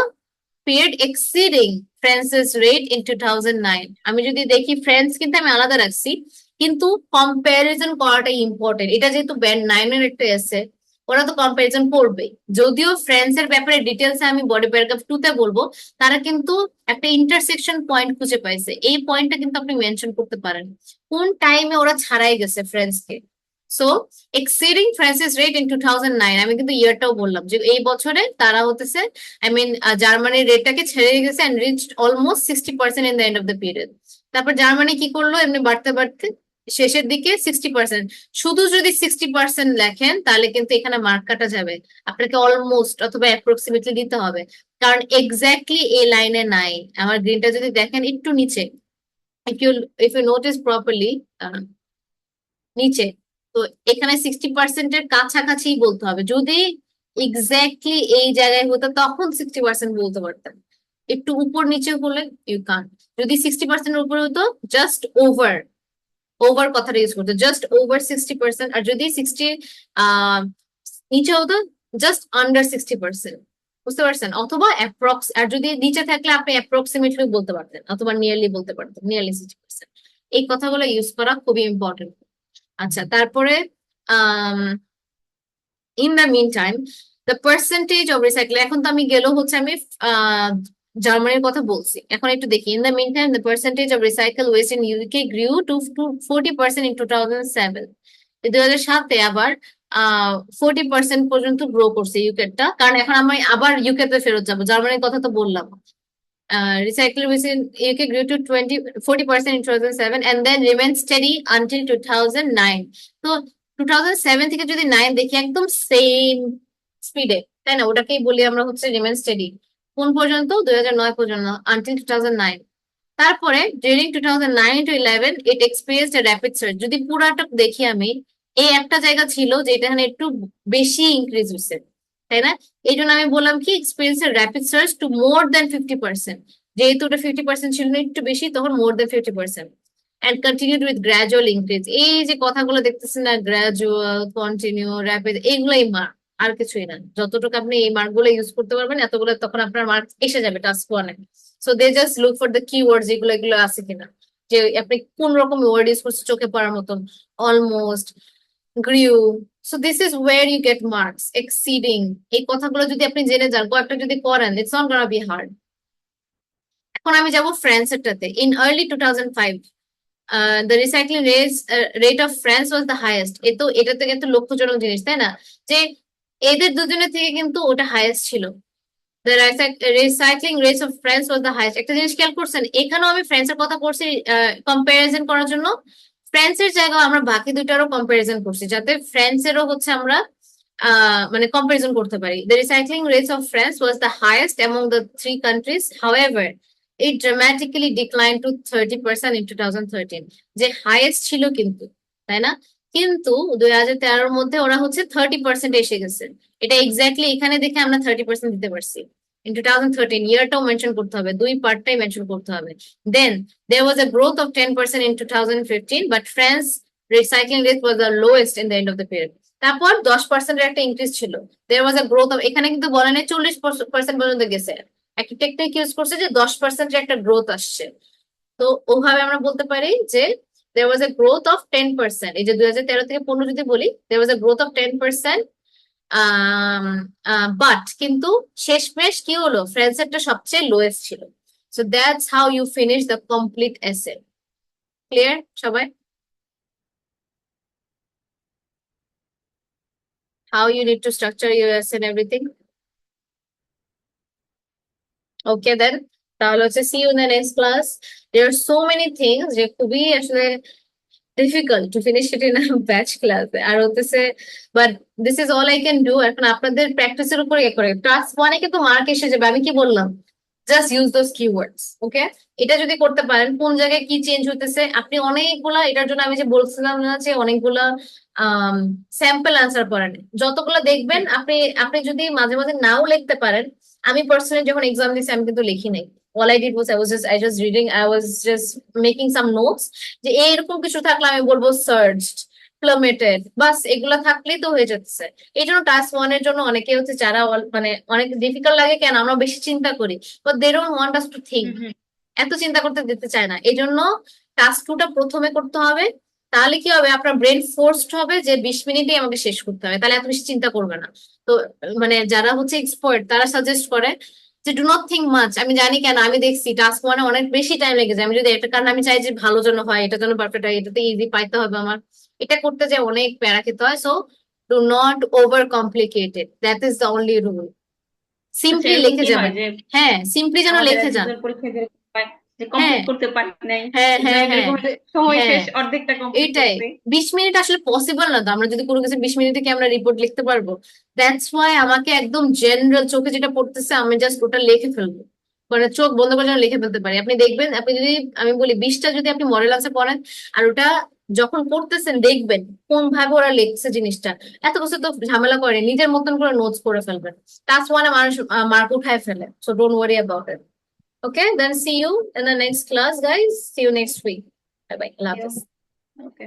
period exceeding France's rate in 2009। আমি যদি দেখি ফ্রান্স কিন্তু আমি আলাদা রাখছি, কিন্তু কম্প্যারিজন করাটা ইম্পর্টেন্ট, এটা যেহেতু ব্যান্ড 9 এর একটা এসে, ওরা তো কম্প্যারিজন করবে। যদিও ফ্রেন্ডস এর ব্যাপারে ডিটেলস আমি বডি প্যারাগ্রাফ 2 তে বলবো, তারা কিন্তু একটা ইন্টারসেকশন পয়েন্ট খুঁজে পাইছে, এই পয়েন্টটা কিন্তু আপনি মেনশন করতে পারেন, কোন টাইমে ওরা ছাড়াই গেছে friends K. So exceeding Francis rate in 2009, আমি কিন্তু ইয়ারটাও বললাম যে এই বছরে তারা হতেছে, আই মিন জার্মানির রেটটাকে ছেড়ে গেছে and reached almost 60% in the end of the period. তারপর জার্মানি কি করলো, এমনি বাড়তে বাড়তে শেষের দিকে 60%। শুধু যদি 60% লেখেন তাহলে কিন্তু এখানে মার্ক কাটা যাবে, আপনাকে অলমোস্ট অথবা অ্যাপ্রক্সিমেটলি দিতে হবে, কারণ এক্স্যাক্টলি এই লাইনে নাই। আমার গ্রিনটা যদি দেখেন একটু নিচে, if you if you notice properly, নিচে, তো এখানে 60%-এর কাছাকাছি বলতে হবে। যদি এক্স্যাক্টলি এই জায়গায় হতো তখন 60% বলতে পারতেন, একটু উপর নিচে হলে ইউ কান্ট। যদি 60% উপরে হতো জাস্ট ওভার, ওভার কথাটা ইউজ করতো, জাস্ট ওভার 60%। আর যদি 60 নিচে হতো জাস্ট আন্ডার 60%, বুঝতে পারছেন? অথবা অ্যাপ্রক্স, আর যদি নিচে থাকলে আপনি অ্যাপ্রক্সিমেটলি বলতে পারতেন অথবা নিয়ারলি বলতে পারতেন, নিয়ারলি 60%। এই কথাগুলো ইউজ করা খুবই ইম্পর্টেন্ট। আচ্ছা, তারপরে in the meantime the percentage of recycle, এখন তো আমি গেল হচ্ছে আমি জার্মানির কথা বলছি, এখন একটু দেখি। In the meantime the percentage of recycle waste in UK grew to 40% in 2007। 2007-এ আবার 40% পর্যন্ত গ্রো করছে ইউকেটা, কারণ এখন আমি আবার ইউকেতে ফেরত যাবো, জার্মানির কথা তো বললাম। Recycle within UK grew to 40% in 2007 and then remained steady until 2009. তো 2007 থেকে যদি 9 দেখি একদম সেম স্পিডে, তাই না? ওটাকেই বলি আমরা হচ্ছে রিমেন স্টেডি। কোন পর্যন্ত? 2009 পর্যন্ত, until 2009। তারপরে during 2009 to 11 it experienced a rapid surge। যদি পুরাটা দেখি আমি, এই একটা জায়গা ছিল যেটা এখানে একটু বেশি ইনক্রিজ হয়েছে, তাই না? এই জন্য আমি বললাম কি এক্সপিরিয়েন্স এর র্যাপিড সার্চ টু মোর দেন 50%। যেহেতু ওটা 50% ছিল না, একটু বেশি, তখন মোর দেন 50%। And continued with gradual increase. এই যে কথাগুলো দেখতেছেন না, গ্রাজুয়াল, কন্টিনিউ, র্যাপিড, এইগুলাই মার্ক, আর কিছুই না। যতটুকু আপনি এই মার্ক গুলো ইউজ করতে পারবেন এতগুলো, তখন আপনার মার্ক এসে যাবে টাস্ক ওয়ানে। So they just look for the keywords, এগুলো এগুলো আছে কিনা, যে আপনি কোন রকম ওয়ার্ড ইউজ করছেন চোখে পড়ার মতন, almost, grew. So this is where you get marks. Exceeding, এই কথাগুলো যদি আপনি জেনে যান, কয়েকটা যদি করেন, it's not gonna be hard. এখন আমি যাব ফ্রান্সেরটাতে। In early 2005 the recycling rate of France was the highest. এটা থেকে একটু লক্ষ্যজনক জিনিস, তাই না? যে এদের দুজনের থেকে কিন্তু ওটা হাইয়েস্ট ছিল। The recycling rate of France was the highest. একটা জিনিস খেয়াল করছেন, এখানেও আমি ফ্রান্সের কথা করছি কম্পারিজন করার জন্য। ফ্রান্সের জায়গায় আমরা বাকি দুটারও কম্পারিজন করছি, যাতে ফ্রান্সেরও হচ্ছে আমরা মানে কম্পারিজন করতে পারি। The recycling rates of France was the highest among the 3 countries, however it dramatically declined to 30% in 2013। যে হাইয়েস্ট ছিল কিন্তু, তাই না? কিন্তু 2013-এর মধ্যে ওরা হচ্ছে 30% এসে গেছে। এটা এক্স্যাক্টলি এখানে দেখে আমরা 30% দিতে পারছি। In 2013 ইয়ারটাও মেনশন করতে হবে, দুই পার্টটাই মেনশন করতে হবে। Then there was a growth of 10% in 2015, but France recycling rate was the lowest in the end of the period। তারপর 10%-এর একটা ইনক্রিজ ছিল। There was a growth of, এখানে কিন্তু বলে নাই 40% পর্যন্ত গেছে, একটা টেকনিক ইউজ করছে যে 10%-এর একটা গ্রোথ আসছে। তো ওভাবে আমরা বলতে পারি যে there was a growth of 10%। এই যে 2013 থেকে 15 যদি বলি, there was a growth of 10%। But কিন্তু শেষমেশ কি হলো, ফ্রান্সেরটা সবচেয়ে লোয়েস্ট ছিল। So that's how you finish the complete essay. Clear সবাই? How you need to structure your essay and everything? Okay then, তাহলে হচ্ছে see you in the next class. There are so many things যে খুবই আসলে difficult to finish it in a batch class। আর হতেছে, but this is all I can do। এখন আপনাদের প্র্যাকটিসের উপর ইয়ে করে, টাস্ক ওয়ানে কিন্তু মার্ক এসে যাবে। আমি কি বললাম, জাস্ট ইউজ দোজ কিওয়ার্ডস। ওকে, এটা যদি করতে পারেন, কোন জায়গায় কি চেঞ্জ হতেছে, আপনি অনেকগুলা, এটার জন্য আমি যে বলছিলাম না যে অনেকগুলা স্যাম্পল আনসার করেন, যতগুলো দেখবেন আপনি, আপনি যদি মাঝে মাঝে নাও লিখতে পারেন। আমি পার্সোনালি যখন এক্সাম দিচ্ছি আমি কিন্তু লিখি নাই। All I did was I just reading, I was just making some notes, যে এইরকম কিছু থাকলে আমি বলবো সার্চড, প্লামেটেড, বাস এগুলা থাকলেই তো হয়ে যাচ্ছে। এই জন্য টাস্ক ওয়ানের জন্য অনেকে হচ্ছে যারা মানে অনেক ডিফিকাল্ট লাগে, কেন আমরা বেশি চিন্তা করি, but they don't want us to think. এত চিন্তা করতে দিতে চায় না, এই জন্য টাস্ক টুটা প্রথমে করতে হবে। তাহলে কি হবে, আপনার ব্রেন ফোর্সড হবে যে 20 মিনিটেই আমাকে শেষ করতে হবে, তাহলে এত বেশি চিন্তা করবে না। তো মানে যারা হচ্ছে এক্সপার্ট তারা সাজেস্ট করে যে ডু নট থিঙ্ক মাচ। আমি জানি, কেন আমি দেখছি টাস্ক ওয়ানে অনেক বেশি টাইম লেগে যায়। আমি যদি এটা, কারণ আমি চাই যে ভালো যেন হয়, এটা যেন পারফেক্ট হয়, এটাতে ইজি পাইতে হবে আমার, এটা করতে যে অনেক প্যারা খেতে হয়। So do not over complicated, that is the only rule. আচ্ছা, সিম্পলি এরকম লিখে কি হয় যাবেন। যে হ্যাঁ, সিম্পলি যেন আমাদের লিখে যান। এসএসসির পরীক্ষায় যেরকম হয় যে হ্যাঁ কমপ্লিট করতে পারি নাই, হ্যাঁ হ্যাঁ হ্যাঁ এরকম হলে সময় হ্যাঁ শেষ, অর্ধেকটা কমপ্লিট এটাই। করতে। 20 মিনিট আসলে পসিবল না তো, আমরা যদি কোনো কিছু 20 মিনিটে কি আমরা রিপোর্ট লিখতে পারবো? দ্যাটস ওয়াই আমাকে একদম জেনারেল চোখে যেটা পড়তেছে আমি জাস্ট ওটা লিখে ফেলবো, মানে চোখ বন্ধ করে যেন লিখে ফেলতে পারি। আপনি দেখবেন, আপনি যদি, আমি বলি 20টা যদি আপনি মডেল আনসার পড়েন আর ওটা যখন করতেছেন দেখবেন কোন ভাবে ওরা লিখছে জিনিসটা, এত কিছু তো ঝামেলা করে, নিজের মতন করে নোটস করে ফেলবেন। তার ওয়ানে মানুষ মার্ক উঠায় ফেলে, so don't worry about it. Okay, then see you in the next class guys, see you next week, bye bye, আল্লাহ হাফেজ। ওকে।